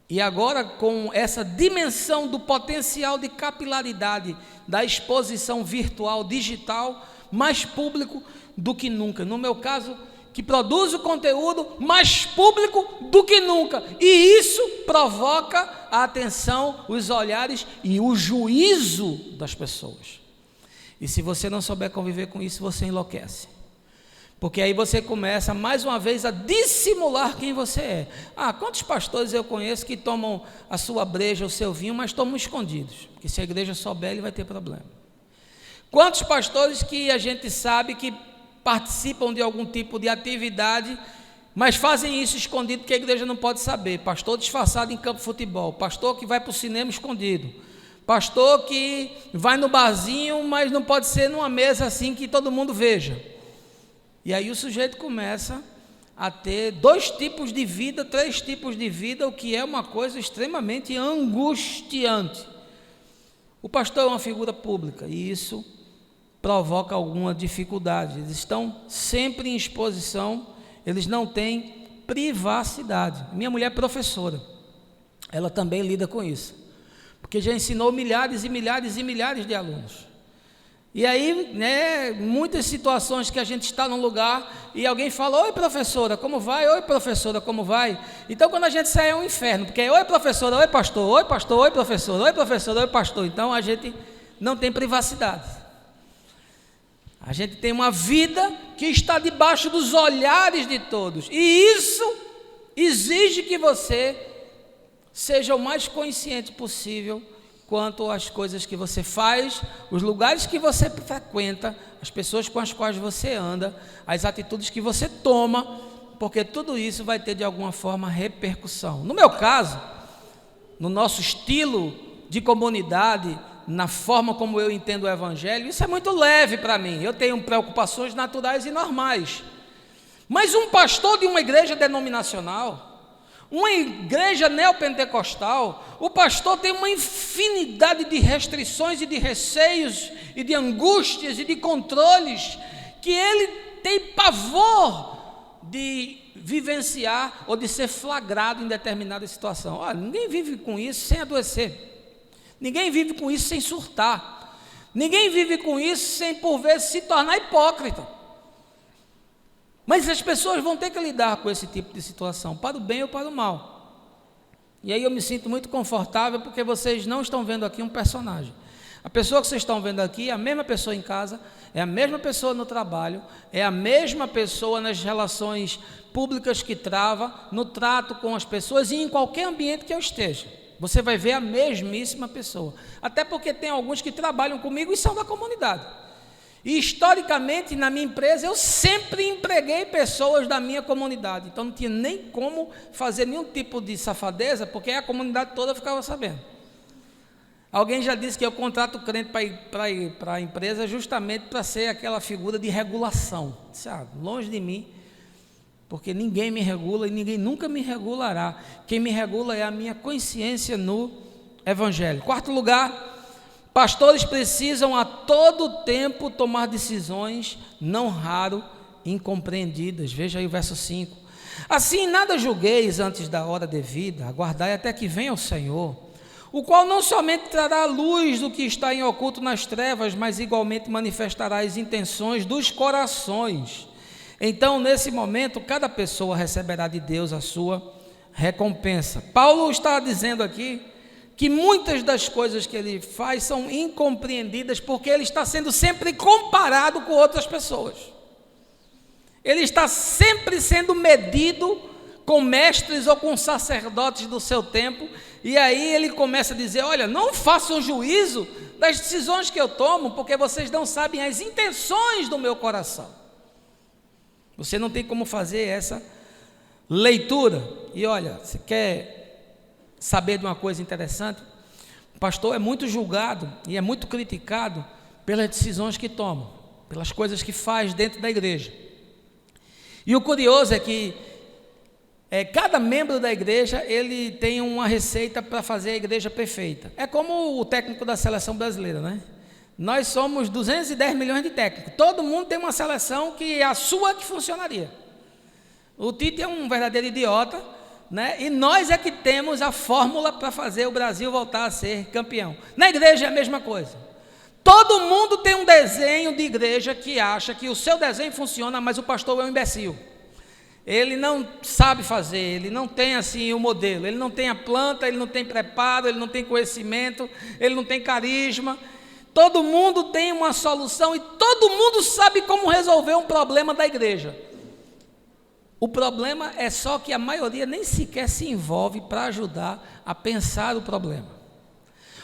E agora, com essa dimensão do potencial de capilaridade da exposição virtual, digital, mais público do que nunca. No meu caso, que produz o conteúdo, mais público do que nunca. E isso provoca a atenção, os olhares e o juízo das pessoas. E se você não souber conviver com isso, você enlouquece. Porque aí você começa mais uma vez a dissimular quem você é. Quantos pastores eu conheço que tomam a sua breja, o seu vinho, mas tomam escondidos? Porque se a igreja souber, ele vai ter problema. Quantos pastores que a gente sabe que participam de algum tipo de atividade, mas fazem isso escondido porque a igreja não pode saber? Pastor disfarçado em campo de futebol, pastor que vai para o cinema escondido, pastor que vai no barzinho, mas não pode ser numa mesa assim que todo mundo veja. E aí o sujeito começa a ter 2 tipos de vida, 3 tipos de vida, o que é uma coisa extremamente angustiante. O pastor é uma figura pública e isso provoca alguma dificuldade. Eles estão sempre em exposição, eles não têm privacidade. Minha mulher é professora, ela também lida com isso, porque já ensinou milhares e milhares e milhares de alunos. E aí, muitas situações que a gente está num lugar e alguém fala: oi professora, como vai? Oi professora, como vai? Então quando a gente sai é um inferno, porque é oi professora, oi pastor, oi pastor, oi professora, oi professora, oi pastor. Então a gente não tem privacidade. A gente tem uma vida que está debaixo dos olhares de todos. E isso exige que você seja o mais consciente possível quanto às coisas que você faz, os lugares que você frequenta, as pessoas com as quais você anda, as atitudes que você toma, porque tudo isso vai ter de alguma forma repercussão. No meu caso, no nosso estilo de comunidade, na forma como eu entendo o Evangelho, isso é muito leve para mim. Eu tenho preocupações naturais e normais. Mas um pastor de uma igreja denominacional, uma igreja neopentecostal, o pastor tem uma infinidade de restrições e de receios e de angústias e de controles que ele tem pavor de vivenciar ou de ser flagrado em determinada situação. Olha, ninguém vive com isso sem adoecer, ninguém vive com isso sem surtar, ninguém vive com isso sem por vezes se tornar hipócrita. Mas as pessoas vão ter que lidar com esse tipo de situação, para o bem ou para o mal. E aí eu me sinto muito confortável, porque vocês não estão vendo aqui um personagem. A pessoa que vocês estão vendo aqui é a mesma pessoa em casa, é a mesma pessoa no trabalho, é a mesma pessoa nas relações públicas que trava, no trato com as pessoas e em qualquer ambiente que eu esteja. Você vai ver a mesmíssima pessoa. Até porque tem alguns que trabalham comigo e são da comunidade. E historicamente, na minha empresa, eu sempre empreguei pessoas da minha comunidade. Então não tinha nem como fazer nenhum tipo de safadeza, porque a comunidade toda ficava sabendo. Alguém já disse que eu contrato o crente para ir para a empresa justamente para ser aquela figura de regulação. Longe de mim, porque ninguém me regula e ninguém nunca me regulará. Quem me regula é a minha consciência no Evangelho. Quarto lugar, pastores precisam a todo tempo tomar decisões, não raro incompreendidas. Veja aí o verso 5. Assim, nada julgueis antes da hora devida, aguardai até que venha o Senhor, o qual não somente trará a luz do que está em oculto nas trevas, mas igualmente manifestará as intenções dos corações. Então, nesse momento, cada pessoa receberá de Deus a sua recompensa. Paulo está dizendo aqui que muitas das coisas que ele faz são incompreendidas porque ele está sendo sempre comparado com outras pessoas. Ele está sempre sendo medido com mestres ou com sacerdotes do seu tempo, e aí ele começa a dizer: olha, não façam juízo das decisões que eu tomo, porque vocês não sabem as intenções do meu coração. Você não tem como fazer essa leitura. E olha, você quer saber de uma coisa interessante? O pastor é muito julgado e é muito criticado pelas decisões que toma, pelas coisas que faz dentro da igreja. E o curioso é que cada membro da igreja, ele tem uma receita para fazer a igreja perfeita. É como o técnico da seleção brasileira, né? Nós somos 210 milhões de técnicos. Todo mundo tem uma seleção que é a sua que funcionaria. O Tite é um verdadeiro idiota, né? E nós é que temos a fórmula para fazer o Brasil voltar a ser campeão. Na igreja é a mesma coisa. Todo mundo tem um desenho de igreja que acha que o seu desenho funciona, mas o pastor é um imbecil. Ele não sabe fazer, ele não tem assim o modelo, ele não tem a planta, ele não tem preparo, ele não tem conhecimento, ele não tem carisma. Todo mundo tem uma solução e todo mundo sabe como resolver um problema da igreja. O problema é só que a maioria nem sequer se envolve para ajudar a pensar o problema,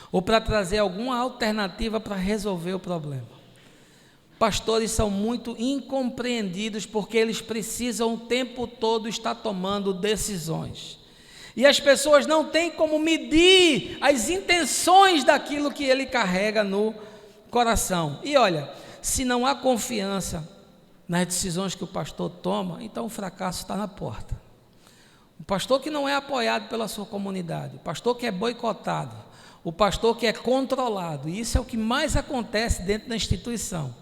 ou para trazer alguma alternativa para resolver o problema. Pastores são muito incompreendidos porque eles precisam o tempo todo estar tomando decisões. E as pessoas não têm como medir as intenções daquilo que ele carrega no coração. E olha, se não há confiança nas decisões que o pastor toma, então o fracasso está na porta. O pastor que não é apoiado pela sua comunidade, o pastor que é boicotado, o pastor que é controlado, e isso é o que mais acontece dentro da instituição.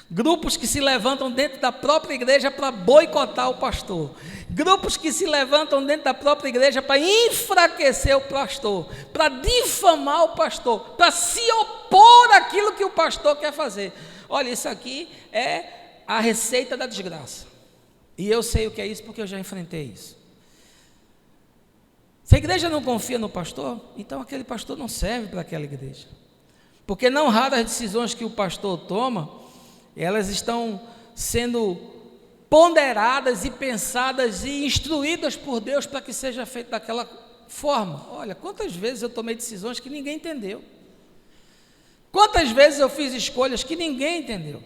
Grupos que se levantam dentro da própria igreja para boicotar o pastor, grupos que se levantam dentro da própria igreja para enfraquecer o pastor, para difamar o pastor, para se opor àquilo que o pastor quer fazer. Olha, isso aqui é a receita da desgraça, e eu sei o que é isso porque eu já enfrentei isso. Se a igreja não confia no pastor, então aquele pastor não serve para aquela igreja, porque não raras as decisões que o pastor toma, elas estão sendo ponderadas e pensadas e instruídas por Deus para que seja feito daquela forma. Olha, quantas vezes eu tomei decisões que ninguém entendeu, quantas vezes eu fiz escolhas que ninguém entendeu,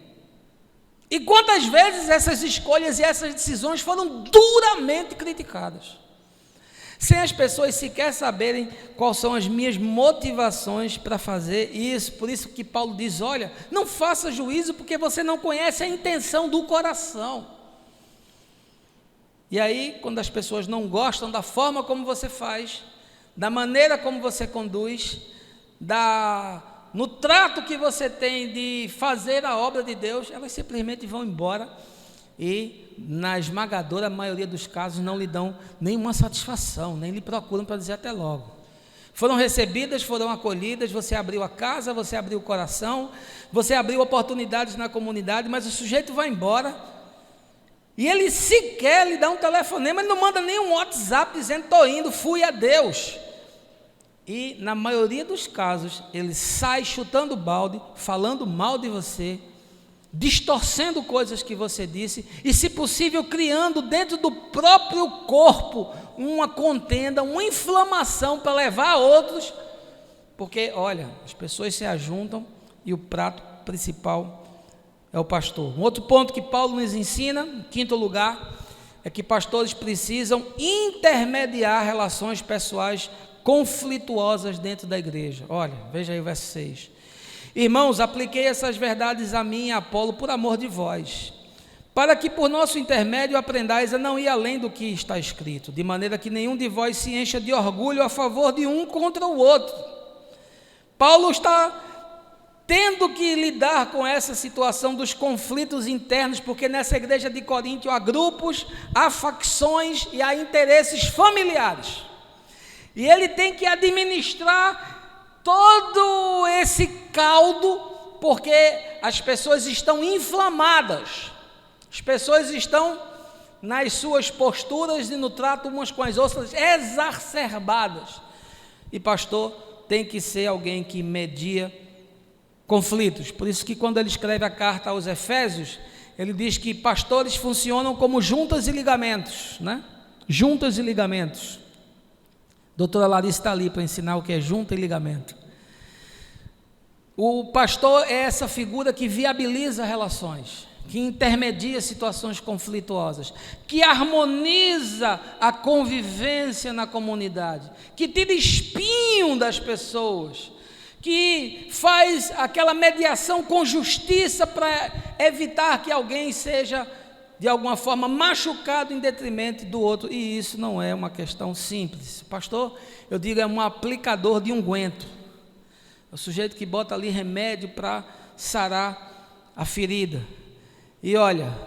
e quantas vezes essas escolhas e essas decisões foram duramente criticadas, sem as pessoas sequer saberem quais são as minhas motivações para fazer isso. Por isso que Paulo diz: olha, não faça juízo porque você não conhece a intenção do coração. E aí, quando as pessoas não gostam da forma como você faz, da maneira como você conduz, no trato que você tem de fazer a obra de Deus, elas simplesmente vão embora e, na esmagadora maioria dos casos, não lhe dão nenhuma satisfação, nem lhe procuram para dizer até logo. Foram recebidas, foram acolhidas, você abriu a casa, você abriu o coração, você abriu oportunidades na comunidade, mas o sujeito vai embora e ele sequer lhe dá um telefonema, ele não manda nenhum WhatsApp dizendo: estou indo, fui, adeus. E na maioria dos casos ele sai chutando balde, falando mal de você, distorcendo coisas que você disse e, se possível, criando dentro do próprio corpo uma contenda, uma inflamação para levar a outros, porque, olha, as pessoas se ajuntam e o prato principal é o pastor. Um outro ponto que Paulo nos ensina, em quinto lugar, é que pastores precisam intermediar relações pessoais conflituosas dentro da igreja. Olha, veja aí o verso 6. Irmãos, apliquei essas verdades a mim e a Apolo por amor de vós, para que por nosso intermédio aprendais a não ir além do que está escrito, de maneira que nenhum de vós se encha de orgulho a favor de um contra o outro. Paulo está tendo que lidar com essa situação dos conflitos internos, porque nessa igreja de Coríntio há grupos, há facções e há interesses familiares. E ele tem que administrar todo esse caldo, porque as pessoas estão inflamadas, as pessoas estão nas suas posturas e no trato umas com as outras exacerbadas. E pastor tem que ser alguém que media conflitos. Por isso que quando ele escreve a carta aos Efésios, ele diz que pastores funcionam como juntas e ligamentos, né? Juntas e ligamentos. A doutora Larissa está ali para ensinar o que é junta e ligamento. O pastor é essa figura que viabiliza relações, que intermedia situações conflituosas, que harmoniza a convivência na comunidade, que tira espinho das pessoas, que faz aquela mediação com justiça para evitar que alguém seja, de alguma forma, machucado em detrimento do outro. E isso não é uma questão simples. Pastor, eu digo, é um aplicador de unguento. É o sujeito que bota ali remédio para sarar a ferida. E olha,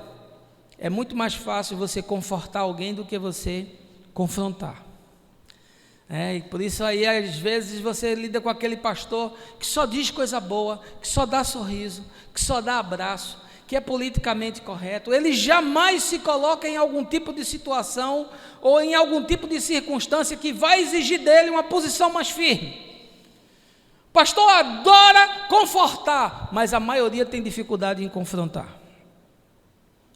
é muito mais fácil você confortar alguém do que você confrontar. E por isso aí, às vezes, você lida com aquele pastor que só diz coisa boa, que só dá sorriso, que só dá abraço, que é politicamente correto. Ele jamais se coloca em algum tipo de situação ou em algum tipo de circunstância que vai exigir dele uma posição mais firme. O pastor adora confortar, mas a maioria tem dificuldade em confrontar.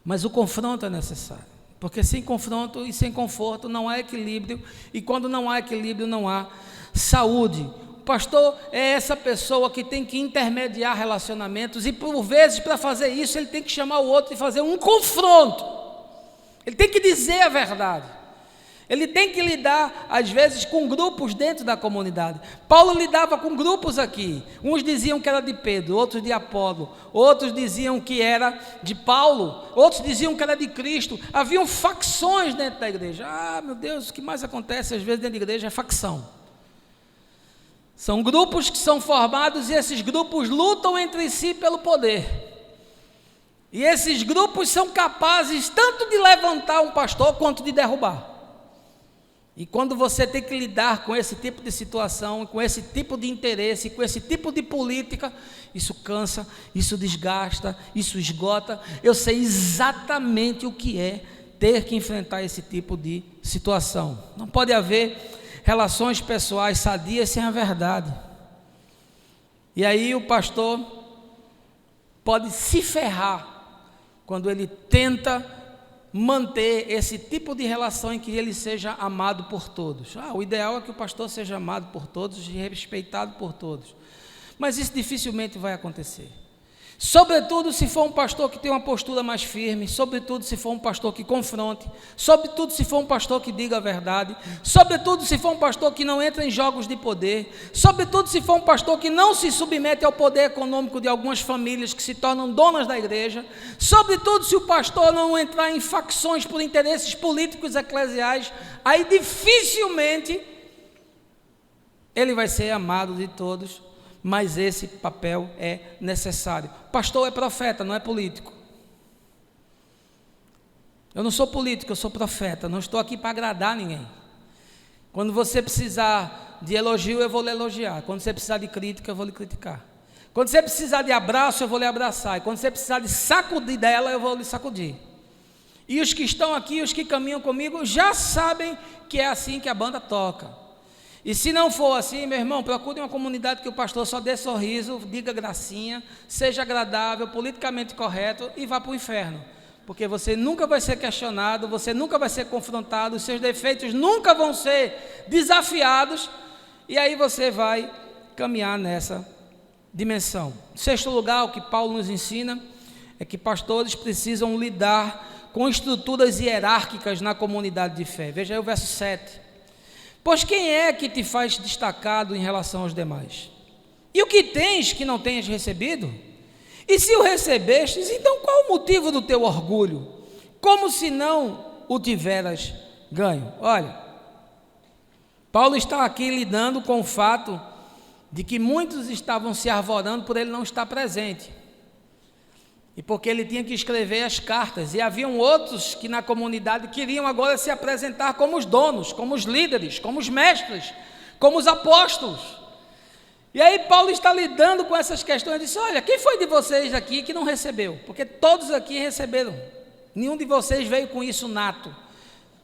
Mas o confronto é necessário. Porque sem confronto e sem conforto não há equilíbrio, e quando não há equilíbrio não há saúde. O pastor é essa pessoa que tem que intermediar relacionamentos, e por vezes para fazer isso ele tem que chamar o outro e fazer um confronto, ele tem que dizer a verdade, ele tem que lidar às vezes com grupos dentro da comunidade. Paulo lidava com grupos aqui, uns diziam que era de Pedro, outros de Apolo, outros diziam que era de Paulo, outros diziam que era de Cristo. Haviam facções dentro da igreja. Meu Deus, o que mais acontece às vezes dentro da igreja é facção. São grupos que são formados e esses grupos lutam entre si pelo poder. E esses grupos são capazes tanto de levantar um pastor quanto de derrubar. E quando você tem que lidar com esse tipo de situação, com esse tipo de interesse, com esse tipo de política, isso cansa, isso desgasta, isso esgota. Eu sei exatamente o que é ter que enfrentar esse tipo de situação. Não pode haver relações pessoais sadias sem a verdade. E aí o pastor pode se ferrar quando ele tenta manter esse tipo de relação em que ele seja amado por todos. O ideal é que o pastor seja amado por todos e respeitado por todos, mas isso dificilmente vai acontecer, sobretudo se for um pastor que tem uma postura mais firme, sobretudo se for um pastor que confronte, sobretudo se for um pastor que diga a verdade, sobretudo se for um pastor que não entra em jogos de poder, sobretudo se for um pastor que não se submete ao poder econômico de algumas famílias que se tornam donas da igreja, sobretudo se o pastor não entrar em facções por interesses políticos eclesiais. Aí dificilmente ele vai ser amado de todos, mas esse papel é necessário. Pastor é profeta, não é político. Eu não sou político, eu sou profeta, não estou aqui para agradar ninguém. Quando você precisar de elogio, eu vou lhe elogiar. Quando você precisar de crítica, eu vou lhe criticar. Quando você precisar de abraço, eu vou lhe abraçar. E quando você precisar de sacudir dela, eu vou lhe sacudir. E os que estão aqui, os que caminham comigo, já sabem que é assim que a banda toca. E se não for assim, meu irmão, procure uma comunidade que o pastor só dê sorriso, diga gracinha, seja agradável, politicamente correto e vá para o inferno. Porque você nunca vai ser questionado, você nunca vai ser confrontado, os seus defeitos nunca vão ser desafiados, e aí você vai caminhar nessa dimensão. Em sexto lugar, o que Paulo nos ensina é que pastores precisam lidar com estruturas hierárquicas na comunidade de fé. Veja aí o verso 7. Pois quem é que te faz destacado em relação aos demais? E o que tens que não tenhas recebido? E se o recebestes, então qual o motivo do teu orgulho? Como se não o tiveras ganho? Olha, Paulo está aqui lidando com o fato de que muitos estavam se arvorando por ele não estar presente. E porque ele tinha que escrever as cartas. E haviam outros que na comunidade queriam agora se apresentar como os donos, como os líderes, como os mestres, como os apóstolos. E aí Paulo está lidando com essas questões. Ele disse: olha, quem foi de vocês aqui que não recebeu? Porque todos aqui receberam. Nenhum de vocês veio com isso nato.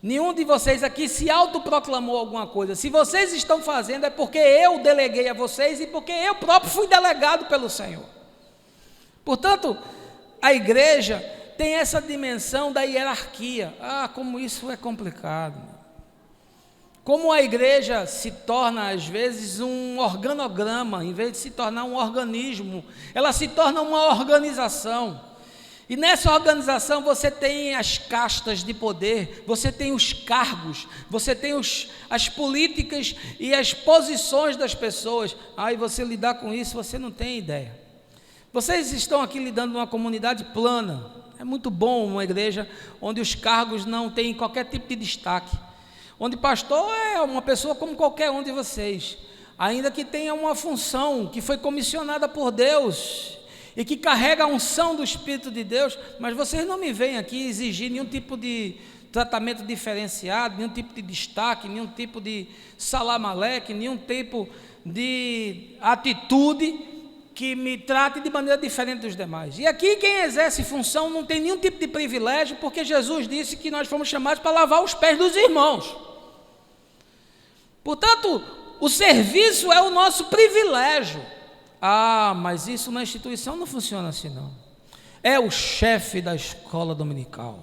Nenhum de vocês aqui se autoproclamou alguma coisa. Se vocês estão fazendo é porque eu deleguei a vocês e porque eu próprio fui delegado pelo Senhor. Portanto, a igreja tem essa dimensão da hierarquia. Como isso é complicado. Como a igreja se torna, às vezes, um organograma, em vez de se tornar um organismo, ela se torna uma organização. E nessa organização você tem as castas de poder, você tem os cargos, você tem as políticas e as posições das pessoas. E você lidar com isso, você não tem ideia. Vocês estão aqui lidando numa comunidade plana. É muito bom uma igreja onde os cargos não têm qualquer tipo de destaque. Onde pastor é uma pessoa como qualquer um de vocês. Ainda que tenha uma função que foi comissionada por Deus e que carrega a unção do Espírito de Deus, mas vocês não me vêm aqui exigir nenhum tipo de tratamento diferenciado, nenhum tipo de destaque, nenhum tipo de salamaleque, nenhum tipo de atitude que me trate de maneira diferente dos demais. E aqui quem exerce função não tem nenhum tipo de privilégio, porque Jesus disse que nós fomos chamados para lavar os pés dos irmãos. Portanto, o serviço é o nosso privilégio. Mas isso na instituição não funciona assim não. É o chefe da escola dominical,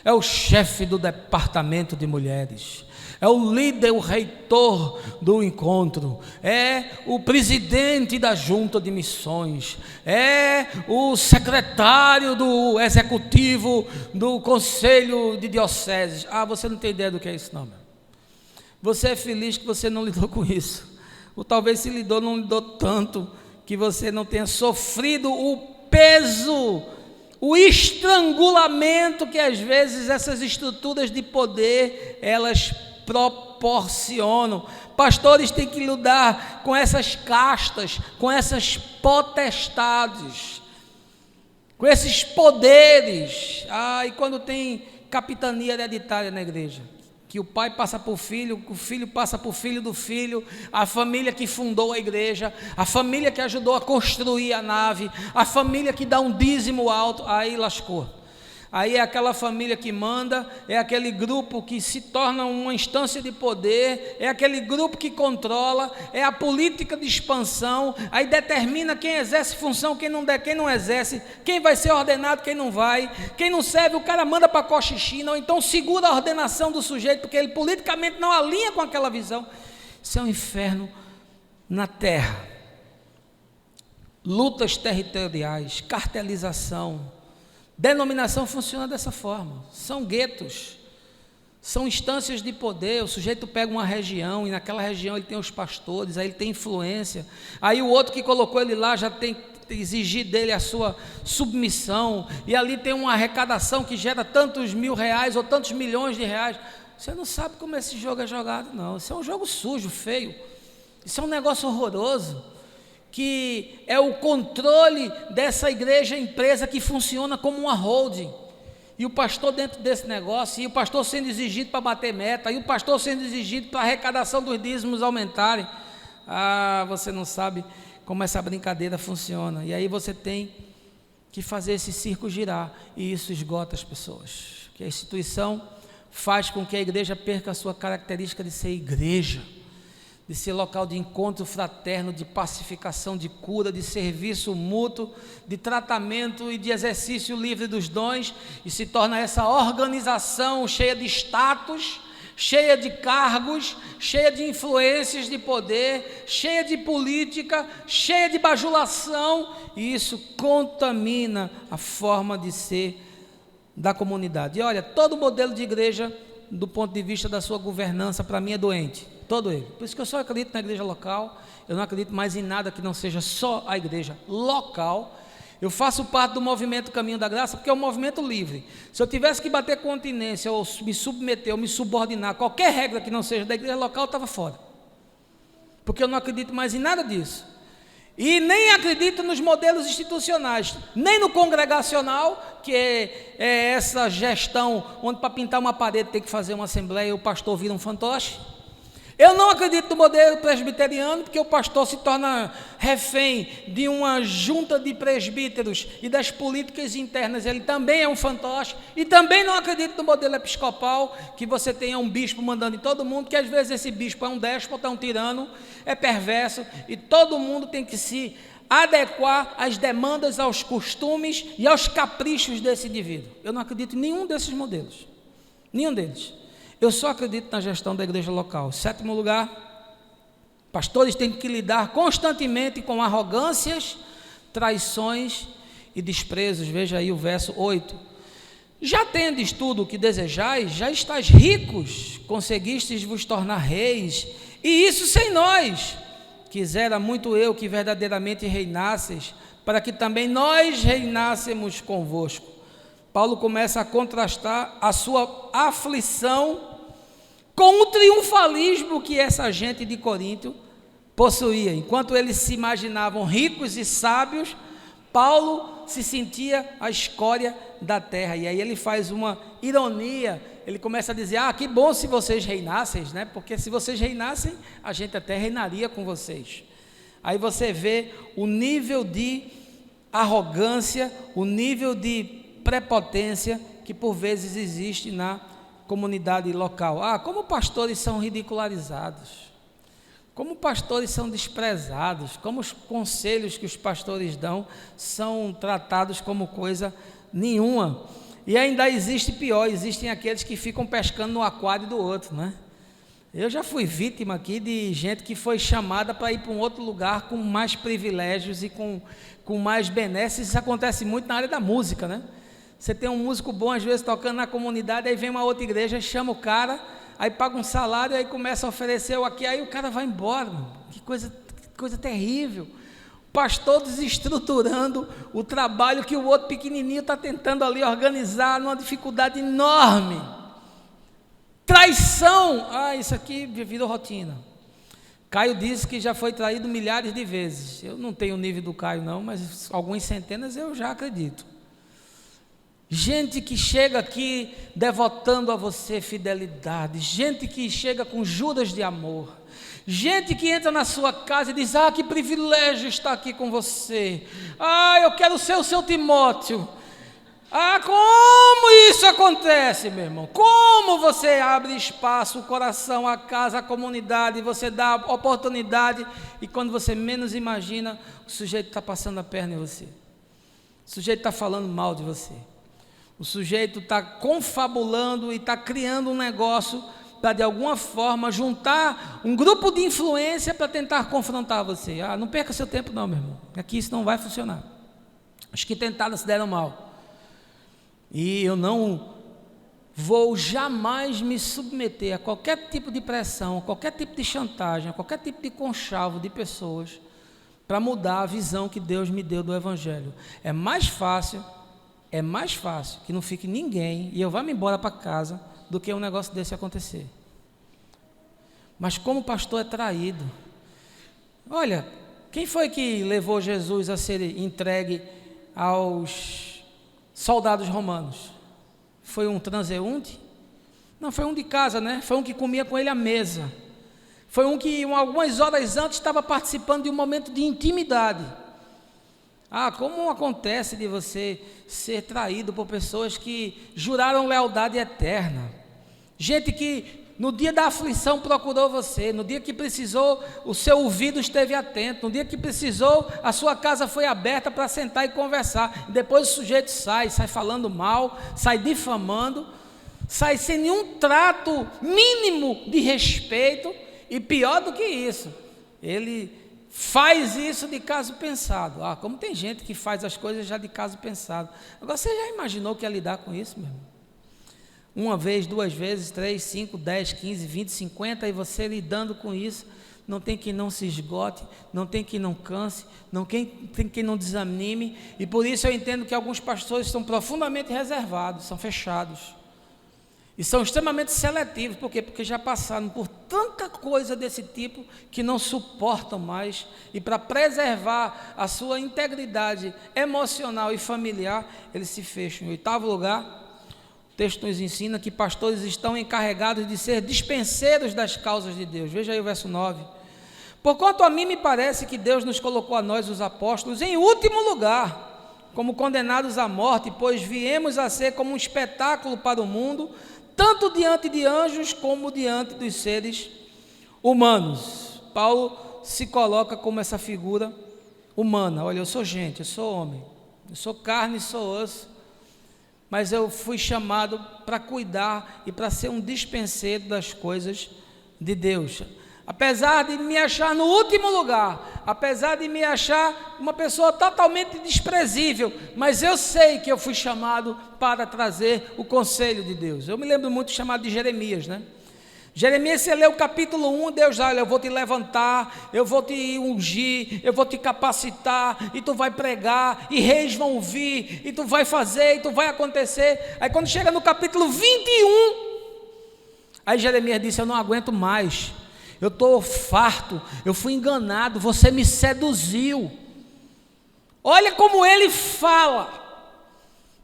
é o chefe do departamento de mulheres, é o líder, o reitor do encontro, é o presidente da junta de missões, é o secretário do executivo do conselho de dioceses. Você não tem ideia do que é isso não, meu. Você é feliz que você não lidou com isso, ou talvez se lidou, não lidou tanto, que você não tenha sofrido o peso, o estrangulamento que às vezes essas estruturas de poder, elas proporcionam. Pastores têm que lidar com essas castas, com essas potestades, com esses poderes. E quando tem capitania hereditária na igreja, que o pai passa por filho, o filho passa por filho do filho, a família que fundou a igreja, a família que ajudou a construir a nave, a família que dá um dízimo alto, aí lascou. Aí é aquela família que manda, é aquele grupo que se torna uma instância de poder, é aquele grupo que controla, é a política de expansão, aí determina quem exerce função, quem não exerce, quem vai ser ordenado, quem não vai, quem não serve, o cara manda para cochichina, ou então segura a ordenação do sujeito, porque ele politicamente não alinha com aquela visão. Isso é um inferno na terra. Lutas territoriais, cartelização. Denominação funciona dessa forma, são guetos, são instâncias de poder. O sujeito pega uma região e naquela região ele tem os pastores, aí ele tem influência, aí o outro que colocou ele lá já tem que exigir dele a sua submissão, e ali tem uma arrecadação que gera tantos mil reais ou tantos milhões de reais. Você não sabe como esse jogo é jogado não, isso é um jogo sujo, feio, isso é um negócio horroroso, que é o controle dessa igreja empresa que funciona como uma holding, e o pastor dentro desse negócio, e o pastor sendo exigido para bater meta, e o pastor sendo exigido para a arrecadação dos dízimos aumentarem. Você não sabe como essa brincadeira funciona, e aí você tem que fazer esse circo girar, e isso esgota as pessoas, que a instituição faz com que a igreja perca a sua característica de ser igreja, de ser local de encontro fraterno, de pacificação, de cura, de serviço mútuo, de tratamento e de exercício livre dos dons, e se torna essa organização cheia de status, cheia de cargos, cheia de influências de poder, cheia de política, cheia de bajulação, e isso contamina a forma de ser da comunidade. E olha, todo modelo de igreja, do ponto de vista da sua governança, para mim é doente. todo ele. Por isso que eu só acredito na igreja local, eu não acredito mais em nada que não seja só a igreja local. Eu faço parte do movimento Caminho da Graça, porque é um movimento livre. Se eu tivesse que bater continência, ou me submeter, ou me subordinar, qualquer regra que não seja da igreja local, eu estava fora. Porque eu não acredito mais em nada disso. E nem acredito nos modelos institucionais, nem no congregacional, que é essa gestão, onde para pintar uma parede tem que fazer uma assembleia e o pastor vira um fantoche. Eu não acredito no modelo presbiteriano, porque o pastor se torna refém de uma junta de presbíteros e das políticas internas, ele também é um fantoche. E também não acredito no modelo episcopal, que você tenha um bispo mandando em todo mundo, que às vezes esse bispo é um déspota, é um tirano, é perverso, e todo mundo tem que se adequar às demandas, aos costumes e aos caprichos desse indivíduo. Eu não acredito em nenhum desses modelos, nenhum deles. Eu só acredito na gestão da igreja local. Sétimo lugar, pastores têm que lidar constantemente com arrogâncias, traições e desprezos. Veja aí o verso 8. Já tendes tudo o que desejais, já estáis ricos, conseguistes vos tornar reis, e isso sem nós. Quisera muito eu que verdadeiramente reinasseis, para que também nós reinássemos convosco. Paulo começa a contrastar a sua aflição com o triunfalismo que essa gente de Corinto possuía. Enquanto eles se imaginavam ricos e sábios, Paulo se sentia a escória da terra. E aí ele faz uma ironia, ele começa a dizer, que bom se vocês reinassem, né? Porque se vocês reinassem, a gente até reinaria com vocês. Aí você vê o nível de arrogância, o nível de prepotência que por vezes existe na comunidade local. Como pastores são ridicularizados, como pastores são desprezados, como os conselhos que os pastores dão são tratados como coisa nenhuma. E ainda existe pior, existem aqueles que ficam pescando no aquário do outro, né? Eu já fui vítima aqui de gente que foi chamada para ir para um outro lugar com mais privilégios e com mais benesses. Isso acontece muito na área da música, né? Você tem um músico bom, às vezes, tocando na comunidade, aí vem uma outra igreja, chama o cara, aí paga um salário, aí começa a oferecer o aqui, aí o cara vai embora. Que coisa terrível. O pastor desestruturando o trabalho que o outro pequenininho está tentando ali organizar, numa dificuldade enorme. Traição, isso aqui virou rotina. Caio disse que já foi traído milhares de vezes. Eu não tenho o nível do Caio não, mas algumas centenas eu já acredito. Gente que chega aqui devotando a você fidelidade, gente que chega com juras de amor, gente que entra na sua casa e diz, que privilégio estar aqui com você, eu quero ser o seu Timóteo. Como isso acontece, meu irmão? Como você abre espaço, o coração, a casa, a comunidade, você dá oportunidade, e quando você menos imagina, o sujeito está passando a perna em você, o sujeito está falando mal de você. O sujeito está confabulando e está criando um negócio para, de alguma forma, juntar um grupo de influência para tentar confrontar você. Não perca seu tempo não, meu irmão. Aqui isso não vai funcionar. Os que tentaram se deram mal. E eu não vou jamais me submeter a qualquer tipo de pressão, a qualquer tipo de chantagem, a qualquer tipo de conchavo de pessoas para mudar a visão que Deus me deu do Evangelho. É mais fácil que não fique ninguém e eu vá-me embora para casa do que um negócio desse acontecer. Mas como o pastor é traído. Olha, quem foi que levou Jesus a ser entregue aos soldados romanos? Foi um transeunte? Não, foi um de casa, né? Foi um que comia com ele à mesa. Foi um que algumas horas antes estava participando de um momento de intimidade. Como acontece de você ser traído por pessoas que juraram lealdade eterna. Gente que no dia da aflição procurou você, no dia que precisou, o seu ouvido esteve atento, no dia que precisou, a sua casa foi aberta para sentar e conversar. Depois o sujeito sai falando mal, sai difamando, sai sem nenhum trato mínimo de respeito, e pior do que isso, ele faz isso de caso pensado. Como tem gente que faz as coisas já de caso pensado. Agora, você já imaginou que ia lidar com isso, meu irmão? Uma vez, duas vezes, 3, 5, 10, 15, 20, 50, e você lidando com isso, não tem quem não se esgote, não tem quem não canse, tem quem não desanime, e por isso eu entendo que alguns pastores são profundamente reservados, são fechados, e são extremamente seletivos. Por quê? Porque já passaram por tanta coisa desse tipo, que não suportam mais, e para preservar a sua integridade emocional e familiar, eles se fecham. Em oitavo lugar, o texto nos ensina que pastores estão encarregados de ser dispenseiros das causas de Deus. Veja aí o verso 9. Porquanto a mim me parece que Deus nos colocou a nós, os apóstolos, em último lugar, como condenados à morte, pois viemos a ser como um espetáculo para o mundo, tanto diante de anjos como diante dos seres humanos. Paulo se coloca como essa figura humana. Olha, eu sou gente, eu sou homem, eu sou carne e sou osso, mas eu fui chamado para cuidar e para ser um dispenseiro das coisas de Deus. Apesar de me achar no último lugar, apesar de me achar uma pessoa totalmente desprezível, mas eu sei que eu fui chamado para trazer o conselho de Deus. Eu me lembro muito chamado de Jeremias, né? Jeremias, você lê o capítulo 1, Deus diz: olha, eu vou te levantar, eu vou te ungir, eu vou te capacitar, e tu vai pregar, e reis vão vir, e tu vai fazer, e tu vai acontecer. Aí quando chega no capítulo 21, aí Jeremias disse: eu não aguento mais, eu estou farto, eu fui enganado, você me seduziu. Olha como ele fala,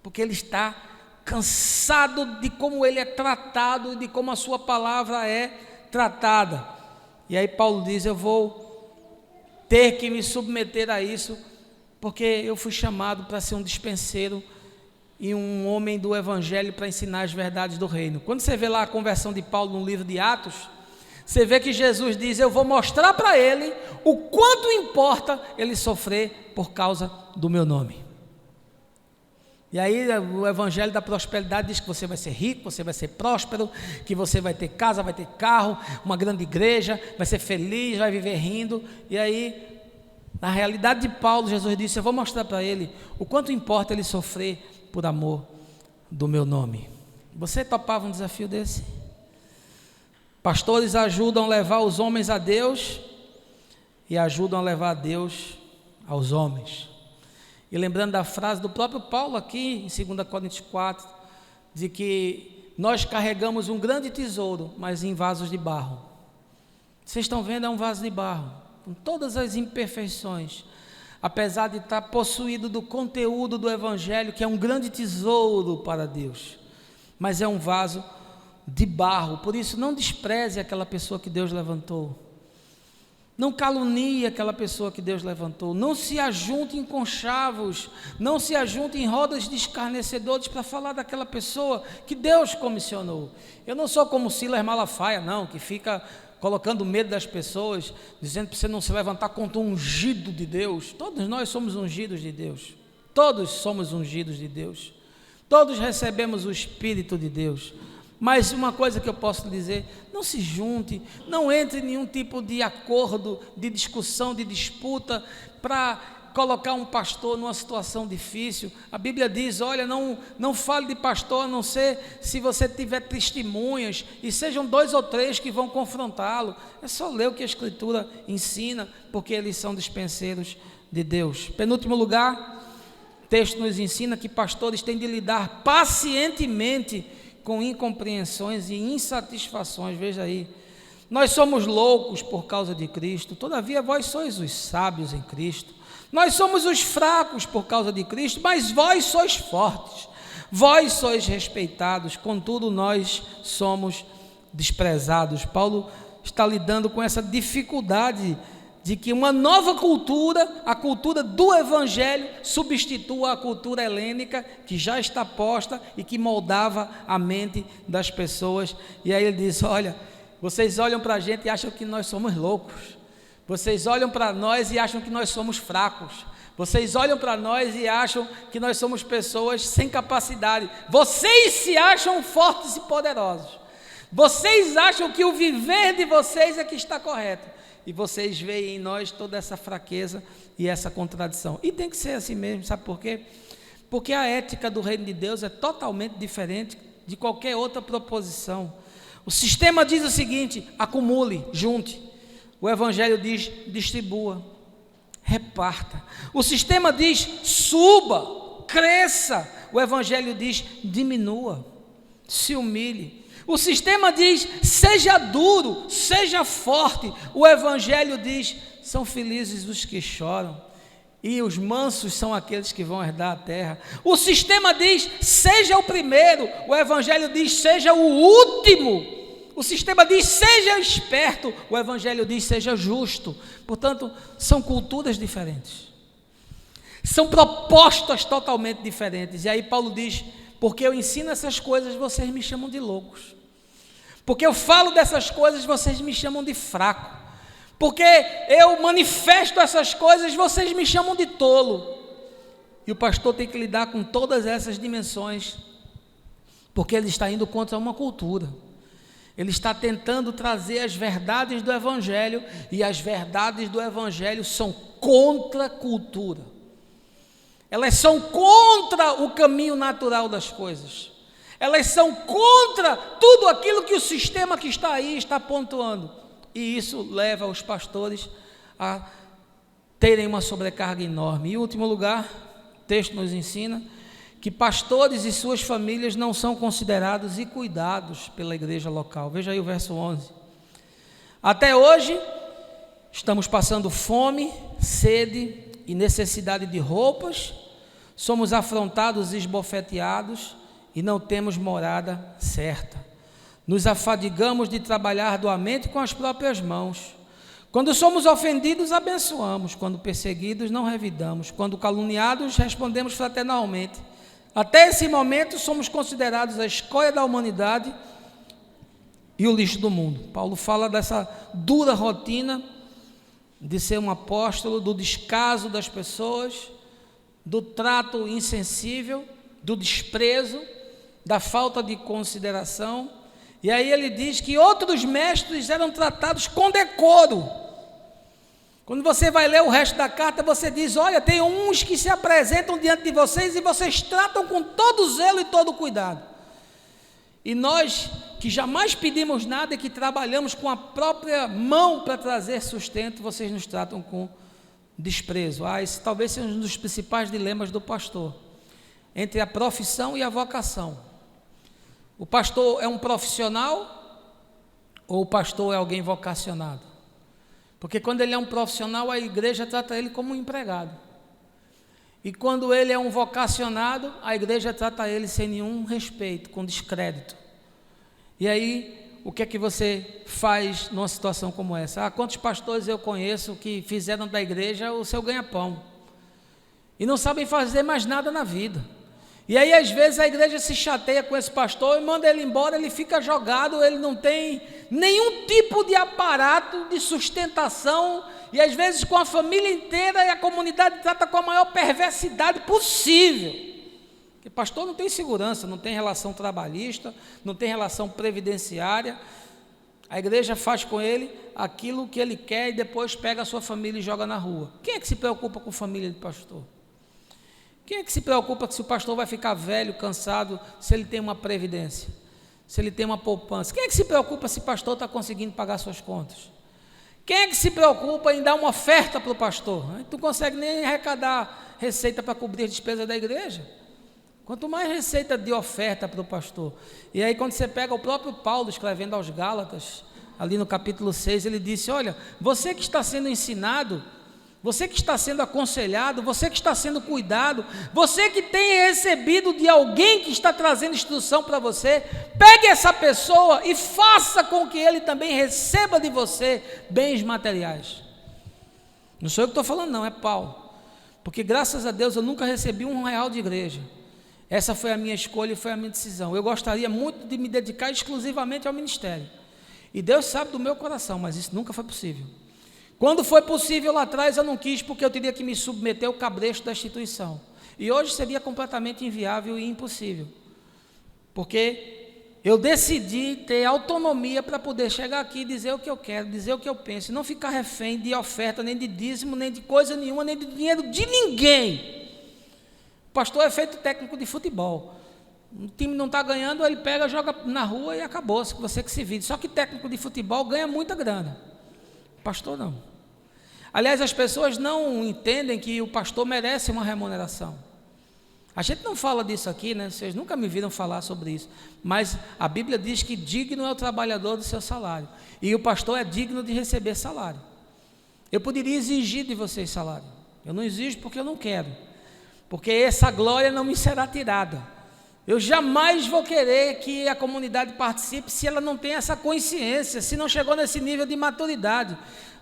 porque ele está cansado de como ele é tratado, de como a sua palavra é tratada. E aí Paulo diz: eu vou ter que me submeter a isso, porque eu fui chamado para ser um dispenseiro e um homem do evangelho, para ensinar as verdades do reino. Quando você vê lá a conversão de Paulo no livro de Atos, você vê que Jesus diz: eu vou mostrar para ele o quanto importa ele sofrer por causa do meu nome. E aí o evangelho da prosperidade diz que você vai ser rico, você vai ser próspero, que você vai ter casa, vai ter carro, uma grande igreja, vai ser feliz, vai viver rindo. E aí, na realidade de Paulo, Jesus disse: eu vou mostrar para ele o quanto importa ele sofrer por amor do meu nome. Você topava um desafio desse? Pastores ajudam a levar os homens a Deus e ajudam a levar a Deus aos homens. E lembrando da frase do próprio Paulo aqui em 2 Coríntios 4, de que nós carregamos um grande tesouro, mas em vasos de barro. Vocês estão vendo, é um vaso de barro, com todas as imperfeições, apesar de estar possuído do conteúdo do evangelho, que é um grande tesouro para Deus, mas é um vaso de barro. Por isso, não despreze aquela pessoa que Deus levantou. Não calunie aquela pessoa que Deus levantou. Não se ajunte em conchavos, não se ajunte em rodas de escarnecedores para falar daquela pessoa que Deus comissionou. Eu não sou como Silas Malafaia, não, que fica colocando medo das pessoas, dizendo para você não se levantar contra um ungido de Deus. Todos nós somos ungidos de Deus. Todos somos ungidos de Deus. Todos recebemos o Espírito de Deus. Mas uma coisa que eu posso dizer: não se junte, não entre em nenhum tipo de acordo, de discussão, de disputa, para colocar um pastor numa situação difícil. A Bíblia diz: olha, não fale de pastor, a não ser se você tiver testemunhas, e sejam 2 ou 3 que vão confrontá-lo. É só ler o que a Escritura ensina, porque eles são dispenseiros de Deus. Penúltimo lugar, o texto nos ensina que pastores têm de lidar pacientemente com incompreensões e insatisfações. Veja aí: nós somos loucos por causa de Cristo, todavia vós sois os sábios em Cristo. Nós somos os fracos por causa de Cristo, mas vós sois fortes. Vós sois respeitados, contudo nós somos desprezados. Paulo está lidando com essa dificuldade de que uma nova cultura, a cultura do evangelho, substitua a cultura helênica que já está posta e que moldava a mente das pessoas. E aí ele diz: olha, vocês olham para a gente e acham que nós somos loucos, vocês olham para nós e acham que nós somos fracos, vocês olham para nós e acham que nós somos pessoas sem capacidade, vocês se acham fortes e poderosos, vocês acham que o viver de vocês é que está correto, e vocês veem em nós toda essa fraqueza e essa contradição. E tem que ser assim mesmo, sabe por quê? Porque a ética do reino de Deus é totalmente diferente de qualquer outra proposição. O sistema diz o seguinte: acumule, junte. O Evangelho diz: distribua, reparta. O sistema diz: suba, cresça. O Evangelho diz: diminua, se humilhe. O sistema diz: seja duro, seja forte. O Evangelho diz: são felizes os que choram, e os mansos são aqueles que vão herdar a terra. O sistema diz: seja o primeiro. O Evangelho diz: seja o último. O sistema diz: seja esperto. O Evangelho diz: seja justo. Portanto, são culturas diferentes, são propostas totalmente diferentes. E aí Paulo diz: porque eu ensino essas coisas, vocês me chamam de loucos. Porque eu falo dessas coisas, vocês me chamam de fraco. Porque eu manifesto essas coisas, vocês me chamam de tolo. E o pastor tem que lidar com todas essas dimensões, porque ele está indo contra uma cultura. Ele está tentando trazer as verdades do Evangelho, e as verdades do Evangelho são contra a cultura. Elas são contra o caminho natural das coisas. Elas são contra tudo aquilo que o sistema que está aí está pontuando. E isso leva os pastores a terem uma sobrecarga enorme. E em último lugar, o texto nos ensina que pastores e suas famílias não são considerados e cuidados pela igreja local. Veja aí o verso 11. Até hoje, estamos passando fome, sede e necessidade de roupas, somos afrontados e esbofeteados e não temos morada certa. Nos afadigamos de trabalhar arduamente com as próprias mãos. Quando somos ofendidos, abençoamos. Quando perseguidos, não revidamos. Quando caluniados, respondemos fraternalmente. Até esse momento, somos considerados a escória da humanidade e o lixo do mundo. Paulo fala dessa dura rotina de ser um apóstolo, do descaso das pessoas, do trato insensível, do desprezo, da falta de consideração. E aí ele diz que outros mestres eram tratados com decoro. Quando você vai ler o resto da carta, você diz: olha, tem uns que se apresentam diante de vocês e vocês tratam com todo zelo e todo cuidado. E nós, que jamais pedimos nada e que trabalhamos com a própria mão para trazer sustento, vocês nos tratam com desprezo. Esse talvez seja um dos principais dilemas do pastor, entre a profissão e a vocação. O pastor é um profissional ou o pastor é alguém vocacionado? Porque quando ele é um profissional, a igreja trata ele como um empregado. E quando ele é um vocacionado, a igreja trata ele sem nenhum respeito, com descrédito. E aí, o que é que você faz numa situação como essa? Quantos pastores eu conheço que fizeram da igreja o seu ganha-pão e não sabem fazer mais nada na vida? E aí, às vezes, a igreja se chateia com esse pastor e manda ele embora, ele fica jogado, ele não tem nenhum tipo de aparato de sustentação, e às vezes com a família inteira, e a comunidade trata com a maior perversidade possível. Porque pastor não tem segurança, não tem relação trabalhista, não tem relação previdenciária. A igreja faz com ele aquilo que ele quer e depois pega a sua família e joga na rua. Quem é que se preocupa com a família de pastor? Quem é que se preocupa se o pastor vai ficar velho, cansado, se ele tem uma previdência, se ele tem uma poupança? Quem é que se preocupa se o pastor está conseguindo pagar suas contas? Quem é que se preocupa em dar uma oferta para o pastor? Tu não consegue nem arrecadar receita para cobrir as despesas da igreja. Quanto mais receita de oferta para o pastor. E aí quando você pega o próprio Paulo escrevendo aos Gálatas, ali no capítulo 6, ele disse: olha, você que está sendo ensinado, você que está sendo aconselhado, você que está sendo cuidado, você que tem recebido de alguém que está trazendo instrução para você, pegue essa pessoa e faça com que ele também receba de você bens materiais. Não sou eu que estou falando não, é Paulo. Porque graças a Deus eu nunca recebi R$1 de igreja. Essa foi a minha escolha e foi a minha decisão. Eu gostaria muito de me dedicar exclusivamente ao ministério. E Deus sabe do meu coração, mas isso nunca foi possível. Quando foi possível lá atrás, eu não quis, porque eu teria que me submeter ao cabresto da instituição. E hoje seria completamente inviável e impossível. Porque eu decidi ter autonomia para poder chegar aqui e dizer o que eu quero, dizer o que eu penso, e não ficar refém de oferta, nem de dízimo, nem de coisa nenhuma, nem de dinheiro de ninguém. O pastor é feito técnico de futebol. O time não está ganhando, ele pega, joga na rua e acabou, você que se vire. Só que técnico de futebol ganha muita grana, pastor não. Aliás, as pessoas não entendem que o pastor merece uma remuneração. A gente não fala disso aqui, né? Vocês nunca me viram falar sobre isso, mas a Bíblia diz que digno é o trabalhador do seu salário, e o pastor é digno de receber salário. Eu poderia exigir de vocês salário, eu não exijo porque eu não quero, porque essa glória não me será tirada. Eu jamais vou querer que a comunidade participe se ela não tem essa consciência, se não chegou nesse nível de maturidade.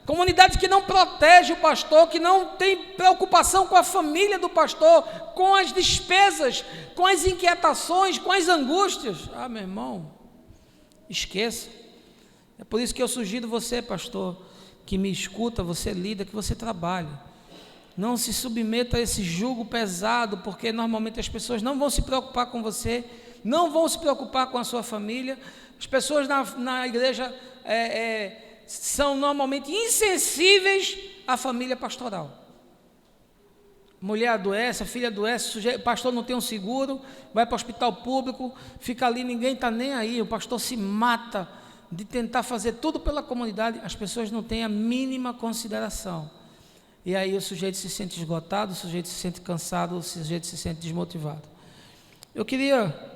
Comunidade que não protege o pastor, que não tem preocupação com a família do pastor, com as despesas, com as inquietações, com as angústias. Ah, meu irmão, esqueça. É por isso que eu sugiro você, pastor, que me escuta, você líder, que você trabalhe. Não se submeta a esse jugo pesado, porque normalmente as pessoas não vão se preocupar com você, não vão se preocupar com a sua família. As pessoas na igreja são normalmente insensíveis à família pastoral. Mulher adoece, a filha adoece, o pastor não tem um seguro, vai para o hospital público, fica ali, ninguém está nem aí, o pastor se mata de tentar fazer tudo pela comunidade, as pessoas não têm a mínima consideração. E aí o sujeito se sente esgotado, o sujeito se sente cansado, o sujeito se sente desmotivado. Eu queria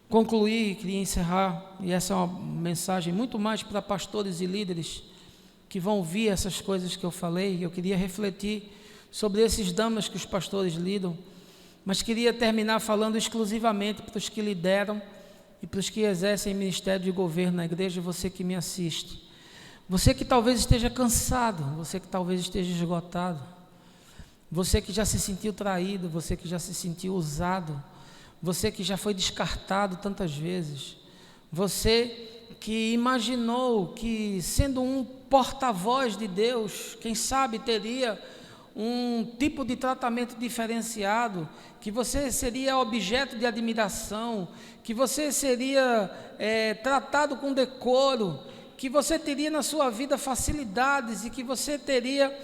concluir, queria encerrar, e essa é uma mensagem muito mais para pastores e líderes que vão ouvir essas coisas que eu falei. Eu queria refletir sobre esses dramas que os pastores lidam, mas queria terminar falando exclusivamente para os que lideram e para os que exercem ministério de governo na igreja, você que me assiste. Você que talvez esteja cansado, você que talvez esteja esgotado, você que já se sentiu traído, você que já se sentiu usado, você que já foi descartado tantas vezes, você que imaginou que, sendo um porta-voz de Deus, quem sabe teria um tipo de tratamento diferenciado, que você seria objeto de admiração, que você seria tratado com decoro, que você teria na sua vida facilidades e que você teria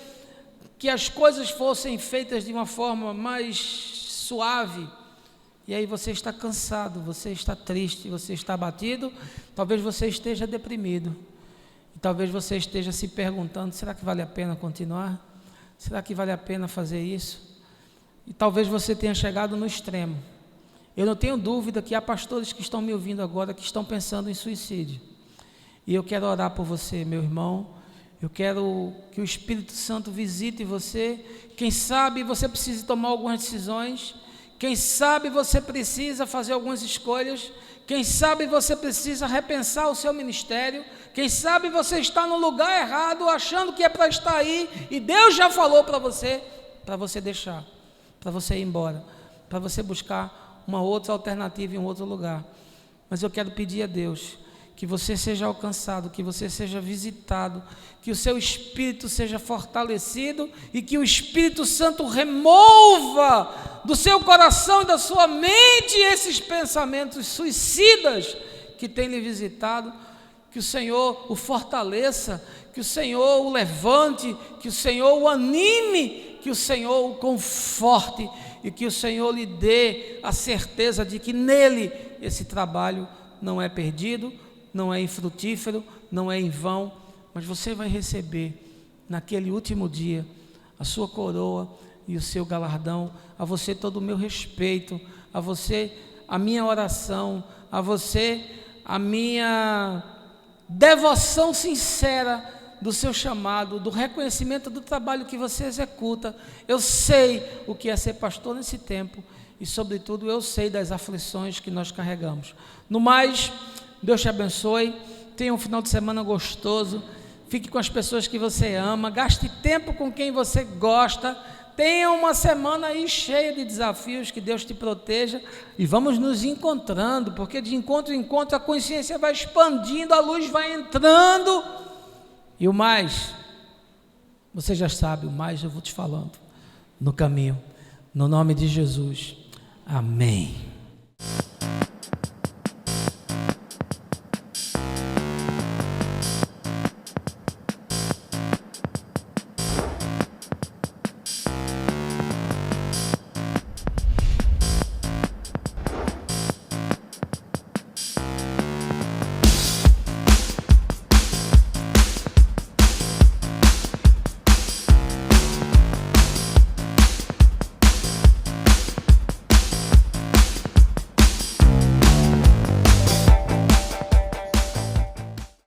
que as coisas fossem feitas de uma forma mais suave. E aí você está cansado, você está triste, você está abatido, talvez você esteja deprimido, e talvez você esteja se perguntando, será que vale a pena continuar? Será que vale a pena fazer isso? E talvez você tenha chegado no extremo. Eu não tenho dúvida que há pastores que estão me ouvindo agora que estão pensando em suicídio. E eu quero orar por você, meu irmão. Eu quero que o Espírito Santo visite você. Quem sabe você precisa tomar algumas decisões. Quem sabe você precisa fazer algumas escolhas. Quem sabe você precisa repensar o seu ministério. Quem sabe você está no lugar errado, achando que é para estar aí, e Deus já falou para você deixar, para você ir embora, para você buscar uma outra alternativa em um outro lugar. Mas eu quero pedir a Deus que você seja alcançado, que você seja visitado, que o seu espírito seja fortalecido e que o Espírito Santo remova do seu coração e da sua mente esses pensamentos suicidas que tem lhe visitado. Que o Senhor o fortaleça, que o Senhor o levante, que o Senhor o anime, que o Senhor o conforte e que o Senhor lhe dê a certeza de que nele esse trabalho não é perdido, não é infrutífero, não é em vão, mas você vai receber naquele último dia a sua coroa e o seu galardão. A você todo o meu respeito, a você a minha oração, a você a minha devoção sincera do seu chamado, do reconhecimento do trabalho que você executa. Eu sei o que é ser pastor nesse tempo e, sobretudo, eu sei das aflições que nós carregamos. No mais, Deus te abençoe, tenha um final de semana gostoso, fique com as pessoas que você ama, gaste tempo com quem você gosta, tenha uma semana aí cheia de desafios, que Deus te proteja, e vamos nos encontrando, porque de encontro em encontro a consciência vai expandindo, a luz vai entrando, e o mais, você já sabe, o mais eu vou te falando, no caminho, no nome de Jesus, amém.